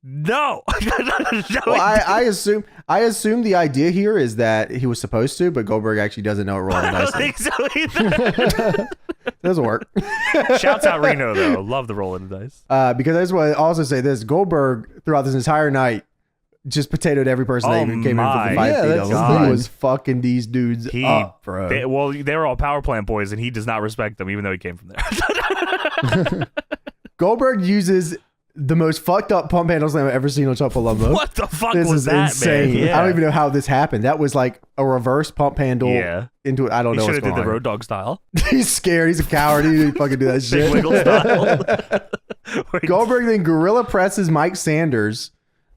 No. No, Well, I assume the idea here is that he was supposed to, but Goldberg actually doesn't know what rolling the I dice don't is. think so either. Doesn't work. Shouts out Reno though. Love the roll of the dice. Because I just want to also say this: Goldberg throughout this entire night just potatoed every person that even came in for the 5 Yeah, feet. that's He fine. was fucking these dudes up, bro. They were all power plant boys, and he does not respect them, even though he came from there. Goldberg uses the most fucked up pump handle slam I've ever seen on Chumpalumbo. What the fuck This was is that, insane. man? Yeah. I don't even know how this happened. That was like a reverse pump handle into I don't He know should what's have going did on. the Road Dogg style. He's scared. He's a coward. He didn't fucking do that Big shit. wiggle style. Where he- Goldberg then gorilla presses Mike Sanders,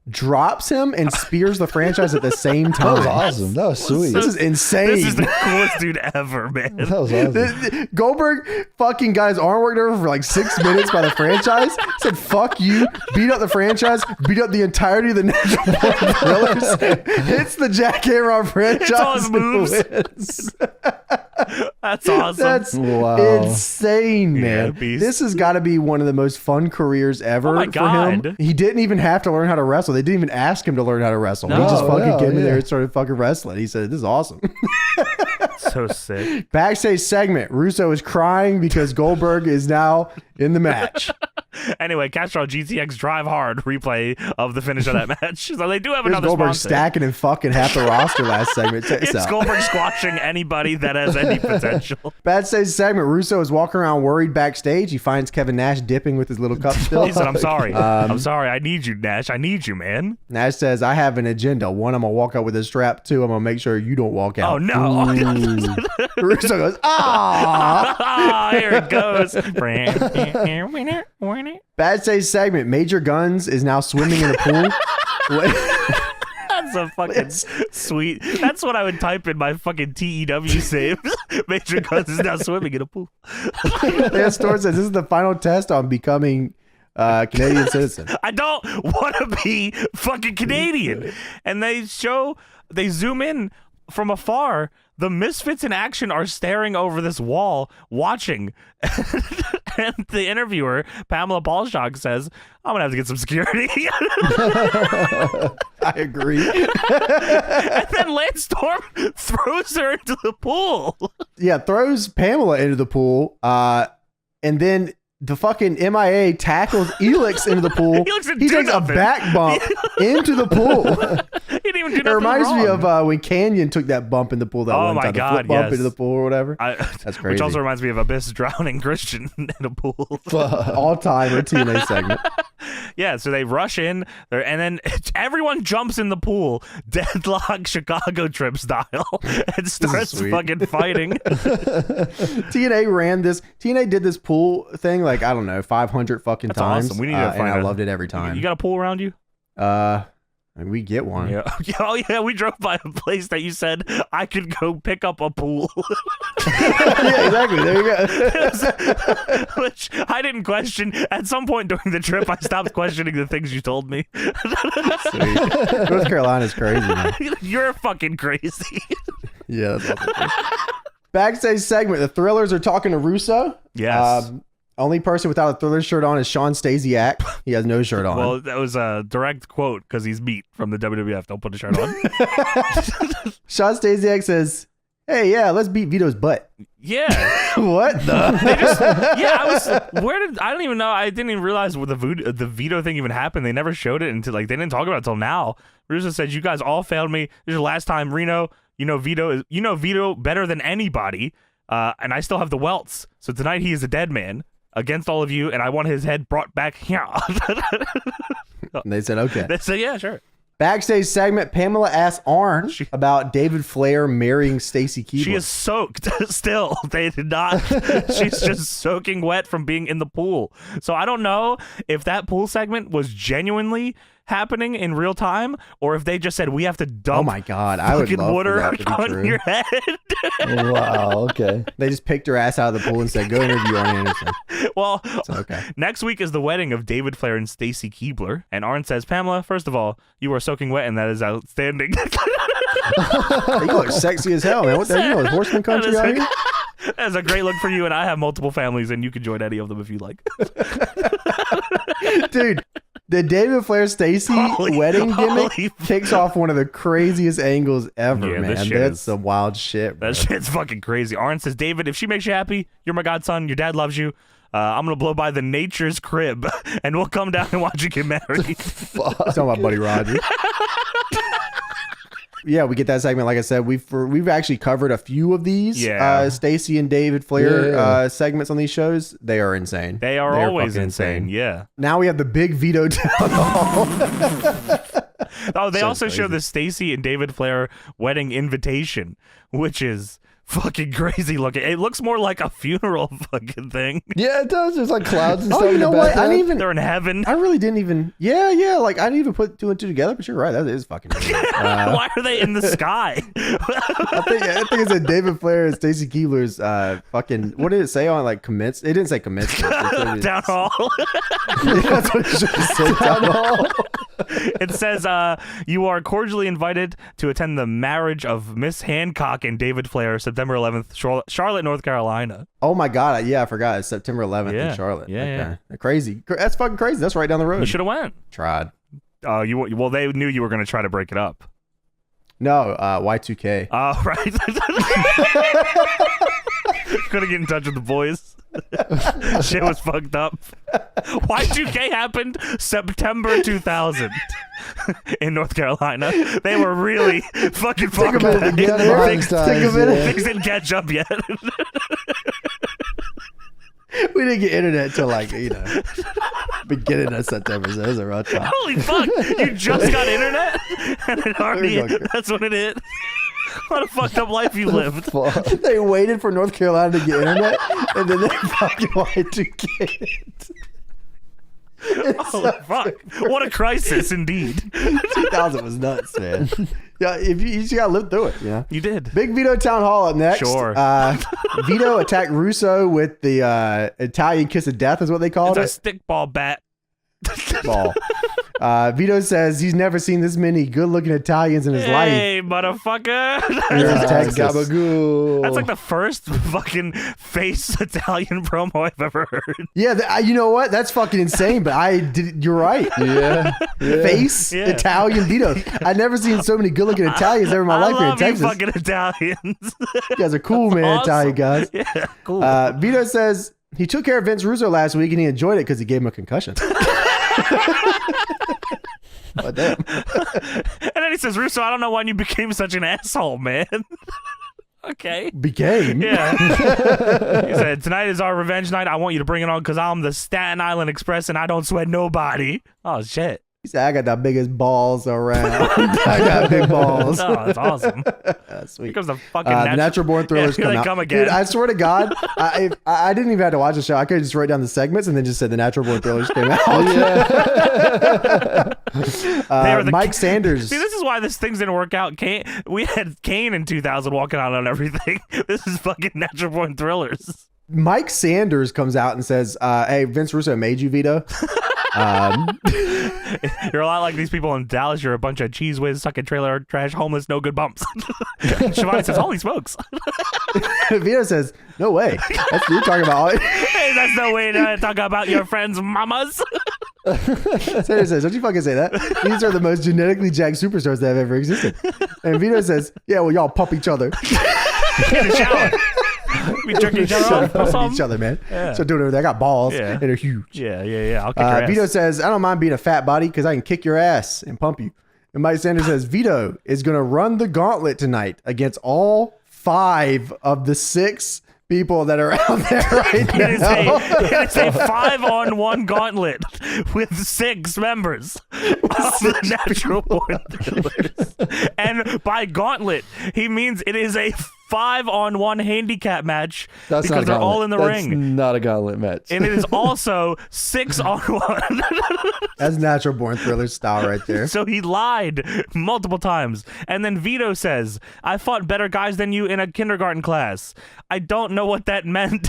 drops him, and spears the franchise at the same time. That was awesome. That was sweet. This is insane. This is the coolest dude ever, man. That was awesome. Goldberg fucking got his arm worked over for like 6 minutes by the franchise. Said, fuck you. Beat up the franchise. Beat up the entirety of the Natural Born Thrillers. Hits the jackhammer on franchise. Hits all his and moves. wins. That's awesome. That's Wow. insane, man. beast. This has got to be one of the most fun careers ever Oh my for God. him. He didn't even have to learn how to wrestle. They didn't even ask him to learn how to wrestle. He No. just fucking No, came in there yeah. and started fucking wrestling. He said, this is awesome. So sick. Backstage segment. Russo is crying because Goldberg is now in the match. Anyway, Castro GTX Drive Hard replay of the finish of that match. So they do have There's another Goldberg sponsor. stacking and fucking half the roster last segment. Check this It's out. Goldberg squashing anybody that has any potential. Backstage segment. Russo is walking around worried backstage. He finds Kevin Nash dipping with his little cup still. He said, I'm sorry. I'm sorry. I need you, Nash. I need you, man. Nash says, I have an agenda. One, I'm going to walk out with a strap. Two, I'm going to make sure you don't walk out. Oh, no. Russo goes, ah! Ah, here it goes. Backstage segment. Major Guns is now swimming in a pool. That's a fucking sweet. That's what I would type in my fucking TEW save. Major Guns is now swimming in a pool. Lance Storm says, this is the final test on becoming a Canadian citizen. I don't want to be fucking Canadian. And they zoom in from afar. The Misfits in action are staring over this wall, watching. And the interviewer, Pamela Balshock, says, I'm going to have to get some security. I agree. And then Lance Storm throws her into the pool. Yeah, throws Pamela into the pool. And then the fucking MIA tackles Elix into the pool. He takes a back bump into the pool. He didn't even do nothing It reminds wrong. me of when Canyon took that bump in the pool. That one time, the flip bump into the pool or whatever. That's crazy. Which also reminds me of Abyss drowning Christian in a pool. All-time TNA segment. Yeah, so they rush in there, and then everyone jumps in the pool, deadlock Chicago trip style, and starts fucking fighting. TNA did this pool thing like, I don't know, 500 fucking That's times. Awesome. We need to find and I loved it every time. You got a pool around you? We get one. Yeah. Oh yeah, we drove by a place that you said I could go pick up a pool. Yeah, exactly. There you go. Which I didn't question. At some point during the trip, I stopped questioning the things you told me. Sweet. North Carolina's crazy, man. You're fucking crazy. Yeah, that's awesome. Backstage segment. The Thrillers are talking to Russo. Yes. Only person without a Thriller shirt on is Sean Stasiak. He has no shirt on. Well, that was a direct quote because he's meat from the WWF. Don't put a shirt on. Sean Stasiak says, "Hey, yeah, let's beat Vito's butt." Yeah. What the? I don't even know. I didn't even realize what the Vito thing even happened. They never showed it until they didn't talk about it until now. Russo said, "You guys all failed me. This is your last time, Reno. You know Vito better than anybody, and I still have the welts. So tonight he is a dead man against all of you, and I want his head brought back here." And they said, "Okay." They said, "Yeah, sure." Backstage segment. Pamela asks Arn about David Flair marrying Stacy Keebler. She is soaked still. They did not. She's just soaking wet from being in the pool. So I don't know if that pool segment was genuinely happening in real time, or if they just said we have to dump. Oh my god, I would love water for that to be on true. your head. Wow. Okay. They just picked her ass out of the pool and said, "Go interview Arn Anderson." Well, so, okay. Next week is the wedding of David Flair and Stacy Keebler, and Arn says, "Pamela, first of all, you are soaking wet, and that is outstanding." You look sexy as hell, man. What the hell? You know, Horseman country out here? That's a great look for you, and I have multiple families, and you can join any of them if you like. Dude, the David Flair Stacy wedding gimmick kicks off one of the craziest angles ever, man. That's some wild shit, bro. That shit's fucking crazy. Arn says, "David, if she makes you happy, you're my godson. Your dad loves you. I'm going to blow by the Nature's crib, and we'll come down and watch you get married." Talking about Buddy Rogers. Yeah, we get that segment. Like I said, we've actually covered a few of these Stacy and David Flair segments on these shows. They are insane. They are always insane. Yeah. Now we have the big Vito town hall. Oh, they also show the Stacy and David Flair wedding invitation, which is fucking crazy looking. It looks more like a funeral fucking thing. Yeah, it does. There's like clouds and stuff. Oh, you know what? They're in heaven. I really didn't even. Yeah. Like I didn't even put two and two together. But you're right. That is fucking. Why are they in the sky? I think it said David Flair and Stacy Keebler's fucking. What did it say on like commits? It didn't say commits. Down hall. Yeah, that's what it should say. Down hall. It says, "You are cordially invited to attend the marriage of Miss Hancock and David Flair, September 11th, Charlotte, North Carolina." Oh my god! Yeah, I forgot. It's September 11th in Charlotte. Yeah. Crazy. That's fucking crazy. That's right down the road. You should have went. Tried. Well, they knew you were going to try to break it up. No, Y2K. Oh, right. Couldn't get in touch with the boys. Shit was fucked up. Y2K happened September 2000 in North Carolina. They were really fucking fucked up. Things didn't catch up yet. We didn't get internet till beginning of September, so it was a rough time. Holy fuck! You just got internet, and it already that's when it hit. What a fucked up life you lived. They waited for North Carolina to get internet, and then they fucking Y2K it. Oh fuck! What a crisis, indeed. 2000 was nuts, man. Yeah, if you just gotta live through it, You did. Big Vito Town Hall up next. Sure. Vito attacked Russo with the Italian kiss of death, is what they called it. It's a stickball bat. Ball. Vito says he's never seen this many good-looking Italians in his life. Hey, motherfucker! Gabagoo. That's like the first fucking face Italian promo I've ever heard. Yeah, you know what? That's fucking insane. But you're right. Yeah. Face Italian Vito. I've never seen so many good-looking Italians ever in my life here in Texas. I love you fucking Italians. You guys are cool, man. Awesome. Italian guys. Yeah, cool. Vito says He took care of Vince Russo last week and he enjoyed it because he gave him a concussion. But damn. And then he says, Russo, I don't know when you became such an asshole, man. Okay. Became? Yeah. He said, tonight is our revenge night. I want you to bring it on because I'm the Staten Island Express and I don't sweat nobody. Oh, shit. He said, I got the biggest balls around. I got big balls. Oh, that's awesome. That's sweet. Here comes the fucking the Natural Born Thrillers come out. Dude, I swear to God, I didn't even have to watch the show. I could just write down the segments and then just said the Natural Born Thrillers came out. Mike Sanders. See, this is why this things didn't work out. We had Kane in 2000 walking out on everything. This is fucking Natural Born Thrillers. Mike Sanders comes out and says, hey, Vince Russo made you, Vito. You're a lot like these people in Dallas. You're a bunch of cheese whiz, sucking trailer trash, homeless, no good bumps. Shivani says, holy smokes. Vito says, no way. That's what you're talking about. Hey, that's no way to talk about your friends' mamas. Sanders says, don't you fucking say that. These are the most genetically jacked superstars that have ever existed. And Vito says, yeah, well, y'all pump each other. In the shower. We jerk each other off. Pump each other, man. Yeah. So doing everything. I got balls and they're huge. Yeah. I'll kick your ass. Vito says, I don't mind being a fat body because I can kick your ass and pump you. And Mike Sanders says, Vito is going to run the gauntlet tonight against all 5 of the 6 people that are out there right now. It is a 5-on-1 gauntlet with 6 members of the Natural Born Thrillers. And by gauntlet, he means it is a 5-on-1 handicap match because they're all in the ring. That's not a gauntlet match. And it is also 6-on-1. That's Natural Born Thriller style right there. So he lied multiple times. And then Vito says, I fought better guys than you in a kindergarten class. I don't know what that meant.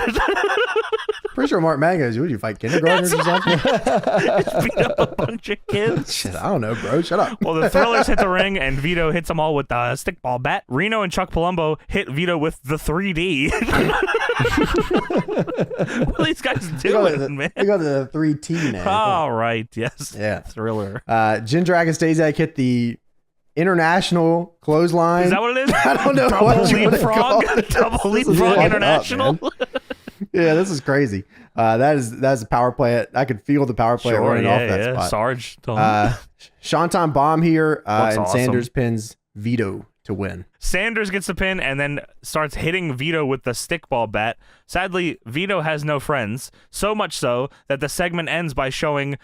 Pretty sure Mark Mann goes, would you fight kindergartners or something? Just beat up a bunch of kids. Shit, I don't know, bro. Shut up. Well, the Thrillers hit the ring, and Vito hits them all with the stickball bat. Reno and Chuck Palumbo hit Vito with the 3D. What are these guys doing, man? They got the 3T now. All right, yes. Yeah. Thriller. Jindrak and Stazak hit the international clothesline. Is that what it is? I don't know what you want to call it. Double leapfrog international. Yeah, this is crazy. That's a power play. I could feel the power play running off that spot. Sarge. Shanton bomb here, and awesome. Sanders pins Vito to win. Sanders gets the pin and then starts hitting Vito with the stickball bat. Sadly, Vito has no friends, so much so that the segment ends by showing,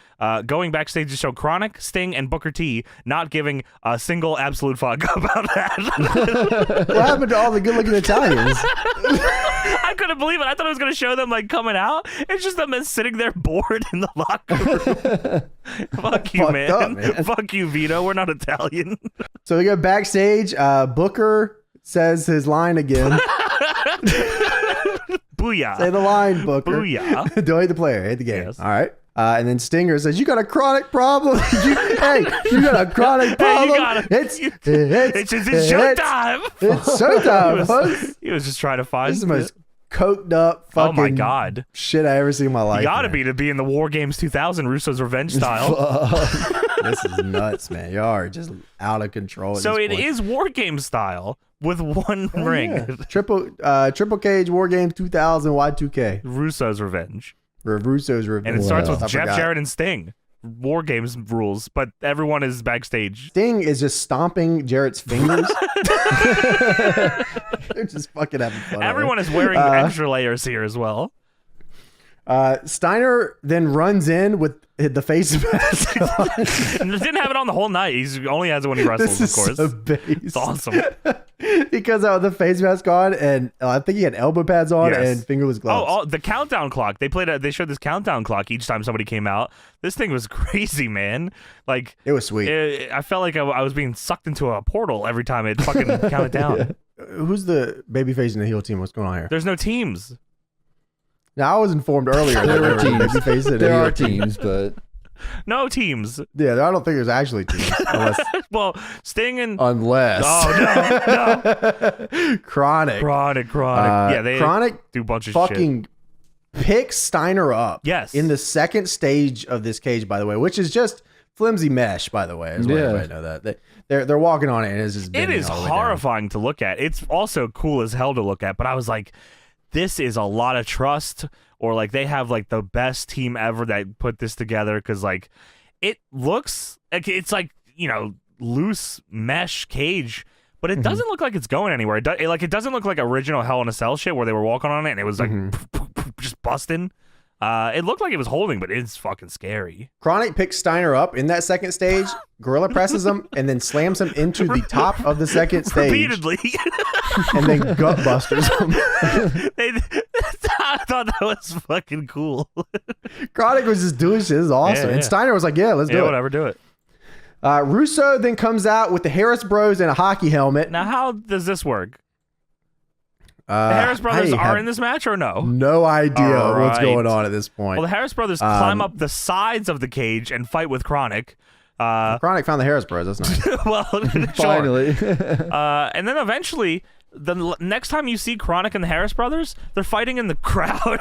going backstage to show Chronic, Sting, and Booker T not giving a single absolute fuck about that. What happened to all the good-looking Italians? I couldn't believe it. I thought it was going to show them like coming out. It's just them sitting there bored in the locker room. Fuck you, man. Fuck you, Vito. We're not Italian. So we go backstage. Booker says his line again. Booyah. Say the line, Booker. Booyah. Don't hate the player, hate the game. Yes. All right. And then Stinger says, you got a chronic problem. You got a chronic problem. It's showtime. It's showtime. He was just trying to find. This is the most coked up fucking oh my God. shit I ever seen in my life. You gotta be to be in the War Games 2000 Russo's Revenge style. This is nuts, man. Y'all are just out of control. So it is War Games style with one ring. Yeah. Triple Cage War Games 2000 Y2K. Russo's Revenge. Russo's Revenge. And it starts with Jeff Jarrett and Sting. War Games rules, but everyone is backstage. Sting is just stomping Jarrett's fingers. They're just fucking having fun. Everyone is wearing extra layers here as well. Steiner then runs in with the face mask on. Didn't have it on the whole night. He only has it when he wrestles, of course. So base. It's awesome. He comes out with the face mask on, and I think he had elbow pads on and fingerless gloves. Oh, the countdown clock. They showed this countdown clock each time somebody came out. This thing was crazy, man. Like it was sweet. I felt like I was being sucked into a portal every time it fucking counted down. Yeah. Who's the babyface in the heel team? What's going on here? There's no teams. Now, I was informed earlier that there were teams. There are teams, but no teams. Yeah, I don't think there's actually teams. Unless, well, Sting and unless. Oh no. Chronic. Yeah, they Chronic do a bunch of fucking shit. Pick Steiner up. Yes. In the second stage of this cage, by the way, which is just flimsy mesh, by the way. As well, everybody know that. They're walking on it, and it's just. It is horrifying to look at. It's also cool as hell to look at, but I was like, this is a lot of trust, or like they have like the best team ever that put this together, because like it looks like it's like, you know, loose mesh cage, but it doesn't look like it's going anywhere. It doesn't look like original Hell in a Cell shit where they were walking on it and it was like just busting. It looked like it was holding, but it's fucking scary. Chronic picks Steiner up in that second stage, gorilla presses him, and then slams him into the top of the second stage. Repeatedly. And then gut busters him. I thought that was fucking cool. Chronic was just doing shit. This is awesome. Yeah. And Steiner was like, yeah, let's do it. Whatever, do it. Russo then comes out with the Harris Bros and a hockey helmet. Now, how does this work? The Harris Brothers are in this match or no? No idea what's going on at this point. Well, the Harris Brothers climb up the sides of the cage and fight with Chronic. Chronic found the Harris Bros. That's nice. Well, finally. And then eventually, the next time you see Chronic and the Harris Brothers, they're fighting in the crowd.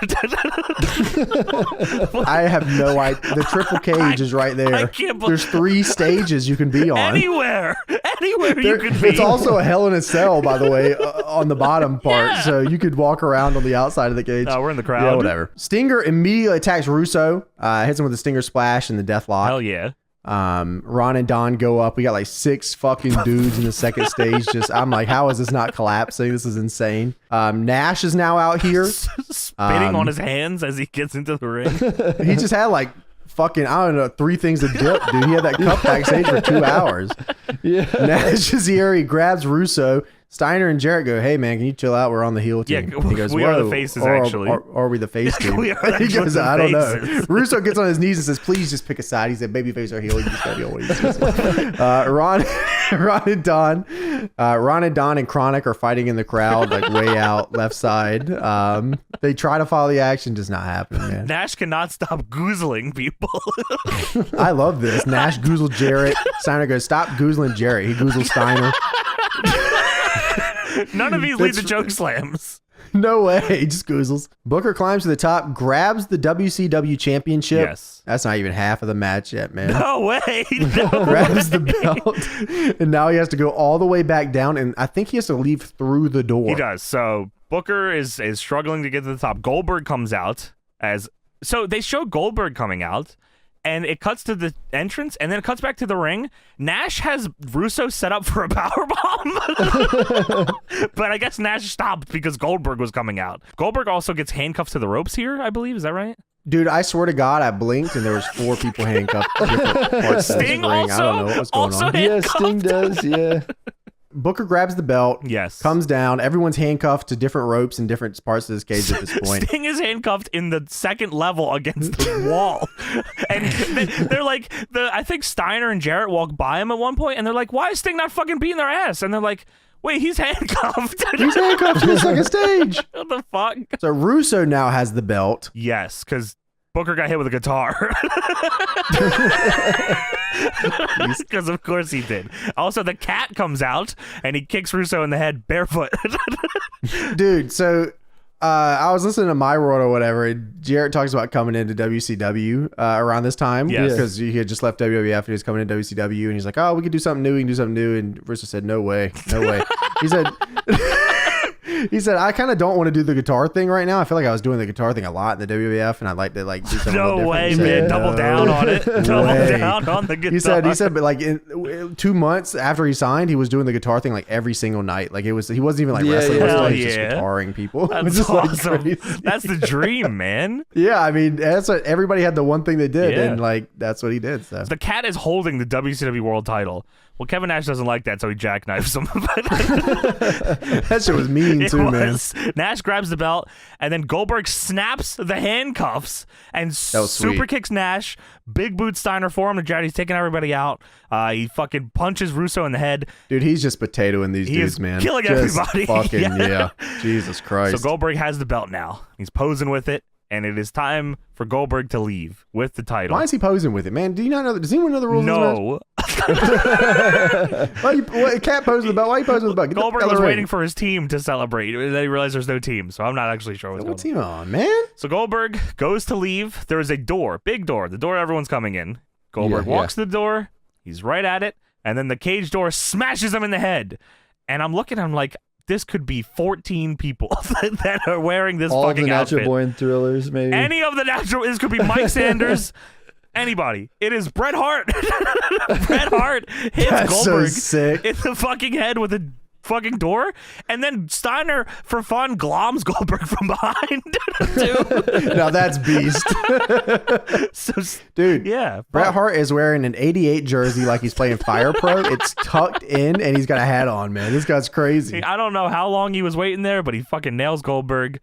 I have no idea. The triple cage is right there. There's 3 stages you can be on. Anywhere you could be. It's also a Hell in a Cell, by the way, on the bottom part. So you could walk around on the outside of the cage. No, we're in the crowd. Yeah, whatever. Stinger immediately attacks Russo, hits him with a Stinger Splash and the Deathlock. Hell yeah. Ron and Don go up. We got like 6 fucking dudes in the second stage. I'm like, how is this not collapsing? This is insane. Nash is now out here. Spitting on his hands as he gets into the ring. He just had like fucking, I don't know, 3 things to dip, dude. He had that cup backstage for 2 hours. Yeah. Nash is here. He grabs Russo. Steiner and Jarrett go, hey, man, can you chill out? We're on the heel team. Yeah, he goes, we are the faces, actually. Are we the face team? We are he goes, I don't know. faces. Russo gets on his knees and says, please just pick a side. He said, babyface or heel. You just gotta deal with it. Ron and Don and Chronic are fighting in the crowd, like way out left side. They try to follow the action, just not happening, man. Nash cannot stop goozling people. I love this. Nash goozled Jarrett. Steiner goes, stop goozling Jarrett. He goozled Steiner. None of these lead to choke slams. No way. He just goozles. Booker climbs to the top, grabs the WCW championship. Yes. That's not even half of the match yet, man. No way. Grabs the belt. And now he has to go all the way back down. And I think he has to leave through the door. He does. So Booker is struggling to get to the top. Goldberg comes out so they show Goldberg coming out. And it cuts to the entrance, and then it cuts back to the ring. Nash has Russo set up for a powerbomb. But I guess Nash stopped because Goldberg was coming out. Goldberg also gets handcuffed to the ropes here, I believe. Is that right? Dude, I swear to God, I blinked, and there was 4 people handcuffed to different parts of this ring. I don't know what was going on. Yeah, Sting does, yeah. Booker grabs the belt, yes, comes down. Everyone's handcuffed to different ropes in different parts of this cage at this point. Sting is handcuffed in the second level against the wall. And they're like, I think Steiner and Jarrett walk by him at one point, and they're like, why is Sting not fucking beating their ass? And they're like, wait, he's handcuffed. He's handcuffed to the second stage. What the fuck? So Russo now has the belt. Yes, because Booker got hit with a guitar. Because of course he did. Also, the cat comes out and he kicks Russo in the head barefoot. Dude, so I was listening to My World or whatever, and Jarrett talks about coming into WCW around this time. Yes. Because he had just left WWF and he was coming into WCW, and he's like, oh, we could do something new. And Russo said, no way. He said... He said, I kind of don't want to do the guitar thing right now. I feel like I was doing the guitar thing a lot in the WWF, and I'd like to do something a little different. No way, man. Double down on it. Double down on the guitar. He said, but like in 2 months after he signed, he was doing the guitar thing like every single night. Like he wasn't even like wrestling. He was just guitarring people. That's just awesome. Like that's the dream, man. Yeah, I mean, that's what everybody had the one thing they did, and like that's what he did. So the cat is holding the WCW World Title. Well, Kevin Nash doesn't like that, so he jackknifes him. That shit was mean too, man. Nash grabs the belt, and then Goldberg snaps the handcuffs and super kicks Nash. Big boot Steiner for him. He's taking everybody out. He fucking punches Russo in the head. Dude, he's just potatoing these dudes, man. Killing everybody. Fucking yeah. Jesus Christ. So Goldberg has the belt now. He's posing with it. And it is time for Goldberg to leave with the title. Why is he posing with it, man? Do you not know? Does anyone know the rules? No. Cat posing the belt. Why are you posing with the belt? Goldberg was waiting for his team to celebrate. Then he realized there's no team, so I'm not actually sure what's going on. What's he on, man? So Goldberg goes to leave. There is a door, big door, the door everyone's coming in. Goldberg walks to the door. He's right at it. And then the cage door smashes him in the head. And I'm looking, I'm like, this could be 14 people that are wearing this all fucking the Natural outfit. Born Thrillers, maybe. Any of the natural. This could be Mike Sanders. Anybody. It is Bret Hart. Bret Hart hits That's Goldberg so sick. in the fucking head with a fucking door, and then Steiner, for fun, gloms Goldberg from behind. Dude. Now that's beast. So, dude, yeah. Bret Hart is wearing an 88 jersey like he's playing Fire Pro. It's tucked in, and he's got a hat on, man. This guy's crazy. I don't know how long he was waiting there, but he fucking nails Goldberg.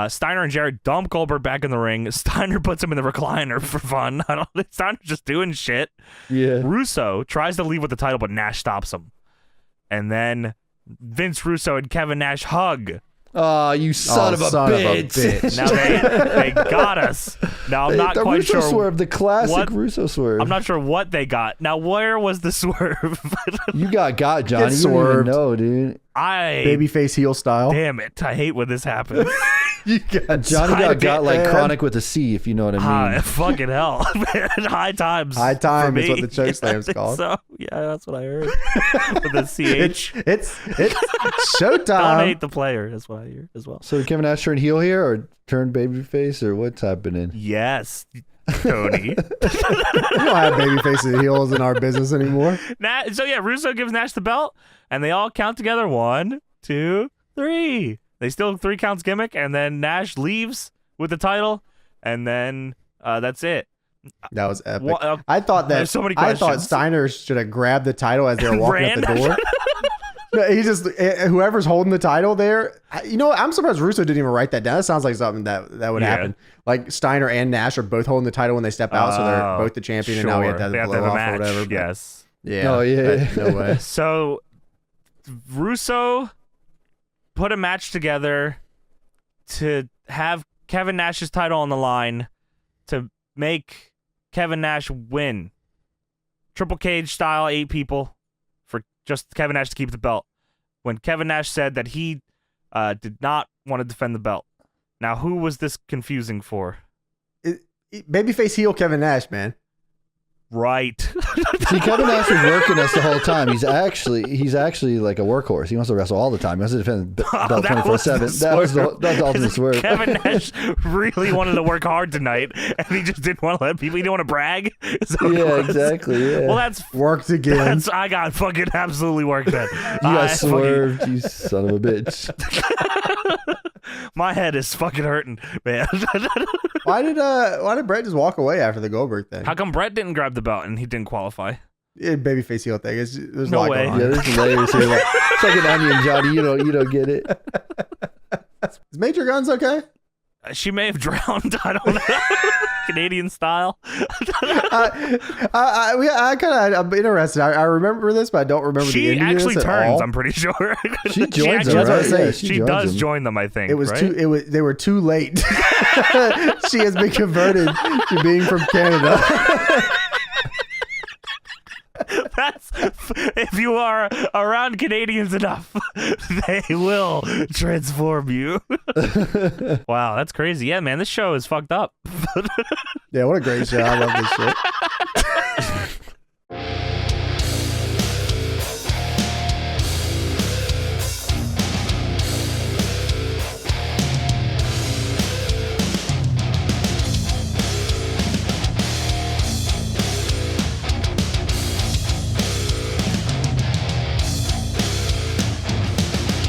Steiner and Jarrett dump Goldberg back in the ring. Steiner puts him in the recliner for fun. Steiner's just doing shit. Yeah. Russo tries to leave with the title, but Nash stops him. And then Vince Russo and Kevin Nash hug. Oh, you son of a bitch. Now they got us. Now I'm not the quite Russo sure. Swerve, the classic what, Russo swerve. I'm not sure what they got. Now where was the swerve? You got Johnny. You don't even swerved. know, dude. Babyface heel style. Damn it. I hate when this happens. You got Johnny got like chronic with a C, if you know what I mean. Fucking hell. Man, high times. High time for is me. what the chokeslam's called. So, yeah, that's what I heard. With the CH. It's showtime. Don't hate the player. That's what I hear as well. So did Kevin Nash turn heel here or turn babyface or what's happening? Yes, Tony. We don't have babyface and heels in our business anymore. So yeah, Russo gives Nash the belt, and they all count together. 1, 2, 3. They still 3 counts gimmick, and then Nash leaves with the title, and then that's it. That was epic. I thought that so many I thought questions. Steiner should have grabbed the title as they were walking out the door. No, he just whoever's holding the title there. You know, I'm surprised Russo didn't even write that down. That sounds like something that would happen. Like Steiner and Nash are both holding the title when they step out, so they're both the champion, and now we have to have the blow off or whatever. But yes. yeah. Oh yeah. No way. So Russo put a match together to have Kevin Nash's title on the line to make Kevin Nash win. Triple cage style, 8 people for just Kevin Nash to keep the belt. When Kevin Nash said that he did not want to defend the belt. Now, who was this confusing for? Babyface heel Kevin Nash, man. Right. See, Kevin Nash was working us the whole time. He's actually like a workhorse. He wants to wrestle all the time. He wants to defend the belt 24/7. That was the ultimate swerve. Kevin Nash really wanted to work hard tonight, and he just didn't want to let people. He didn't want to brag. Yeah, exactly. Yeah. Well, that's worked again. I got fucking absolutely worked then. You got swerved, you son of a bitch. My head is fucking hurting, man. Why did Brett just walk away after the Goldberg thing? How come Brett didn't grab the belt and he didn't qualify? Yeah, babyface heel thing. There's No a lot way. going on. Yeah, there's layers here. It's like an onion, Johnny. You don't get it. Is Major Guns okay? She may have drowned. I don't know. Canadian style. I'm interested. I remember this, but I don't remember she the actually at turns. all. I'm pretty sure. She joins actually them, right? does. Yeah, she joins does them. join them. I think It was right? they were too late. She has been converted to being from Canada. That's if you are around Canadians enough, they will transform you. Wow, that's crazy. Yeah, man, this show is fucked up. Yeah, what a great show. I love this shit.